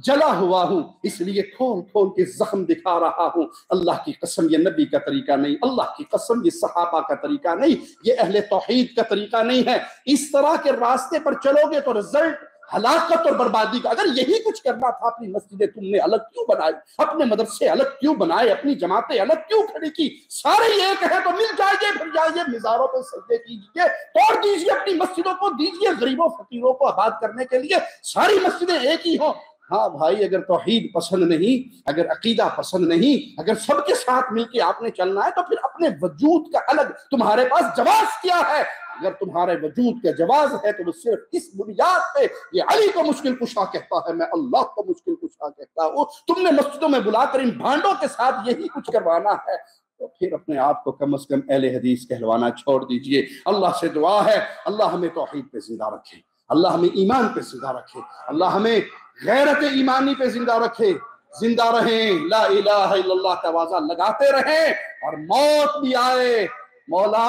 جلا ہوا ہوں، اس لیے کھول کھول کے زخم دکھا رہا ہوں۔ اللہ کی قسم یہ نبی کا طریقہ نہیں، اللہ کی قسم یہ صحابہ کا طریقہ نہیں، یہ اہل توحید کا طریقہ نہیں ہے۔ اس طرح کے راستے پر چلو گے تو رزلٹ ہلاکت اور بربادی کا۔ اگر یہی کچھ کرنا تھا، اپنی مسجدیں تم نے الگ کیوں بنائی، اپنے مدرسے الگ کیوں بنائے، اپنی جماعتیں الگ کیوں کھڑی کی؟ سارے ایک ہیں تو مل جائیے، پھر جائیے مزاروں پہ سجدے کیجیے، توڑ دیجیے اپنی مسجدوں کو، دیجیے غریبوں فقیروں کو آباد کرنے کے لیے، ساری مسجدیں ایک ہی ہوں۔ ہاں بھائی، اگر توحید پسند نہیں، اگر عقیدہ پسند نہیں، اگر سب کے ساتھ مل کے آپ نے چلنا ہے تو پھر اپنے وجود کا الگ تمہارے پاس جواز کیا ہے؟ اگر تمہارے وجود کا جواز ہے تو وہ صرف اس بنیاد پہ یہ علی کو مشکل کشا کہتا ہے، میں اللہ کو مشکل کشا کہتا ہوں۔ تم نے مسجدوں میں بلا کر ان بھانڈوں کے ساتھ یہی کچھ کروانا ہے تو پھر اپنے آپ کو کم از کم اہل حدیث کہلوانا چھوڑ دیجئے۔ اللہ سے دعا ہے اللہ ہمیں توحید پہ زندہ رکھے، اللہ ہمیں ایمان پہ زندہ رکھے، اللہ ہمیں غیرت ایمانی پہ زندہ رکھے، زندہ رہیں، لا الہ الا اللہ کا واضح لگاتے رہیں، اور موت بھی آئے، مولا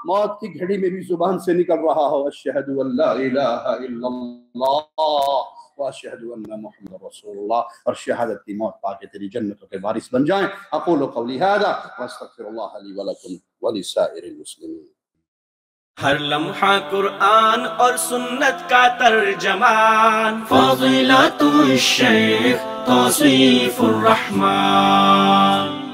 موت کی گھڑی میں بھی زبان سے نکل رہا ہو اشہد ان لا الہ الا اللہ واشہد ان محمد رسول اللہ، اور شہادت کی موت پا کے تیری جنتوں کے وارث بن جائیں۔ اقول قولی ھذا واستغفر اللہ لی ولکم ولسائر المسلمین۔ ہر لمحہ قرآن اور سنت کا ترجمان، فضیلت الشیخ توصیف الرحمان۔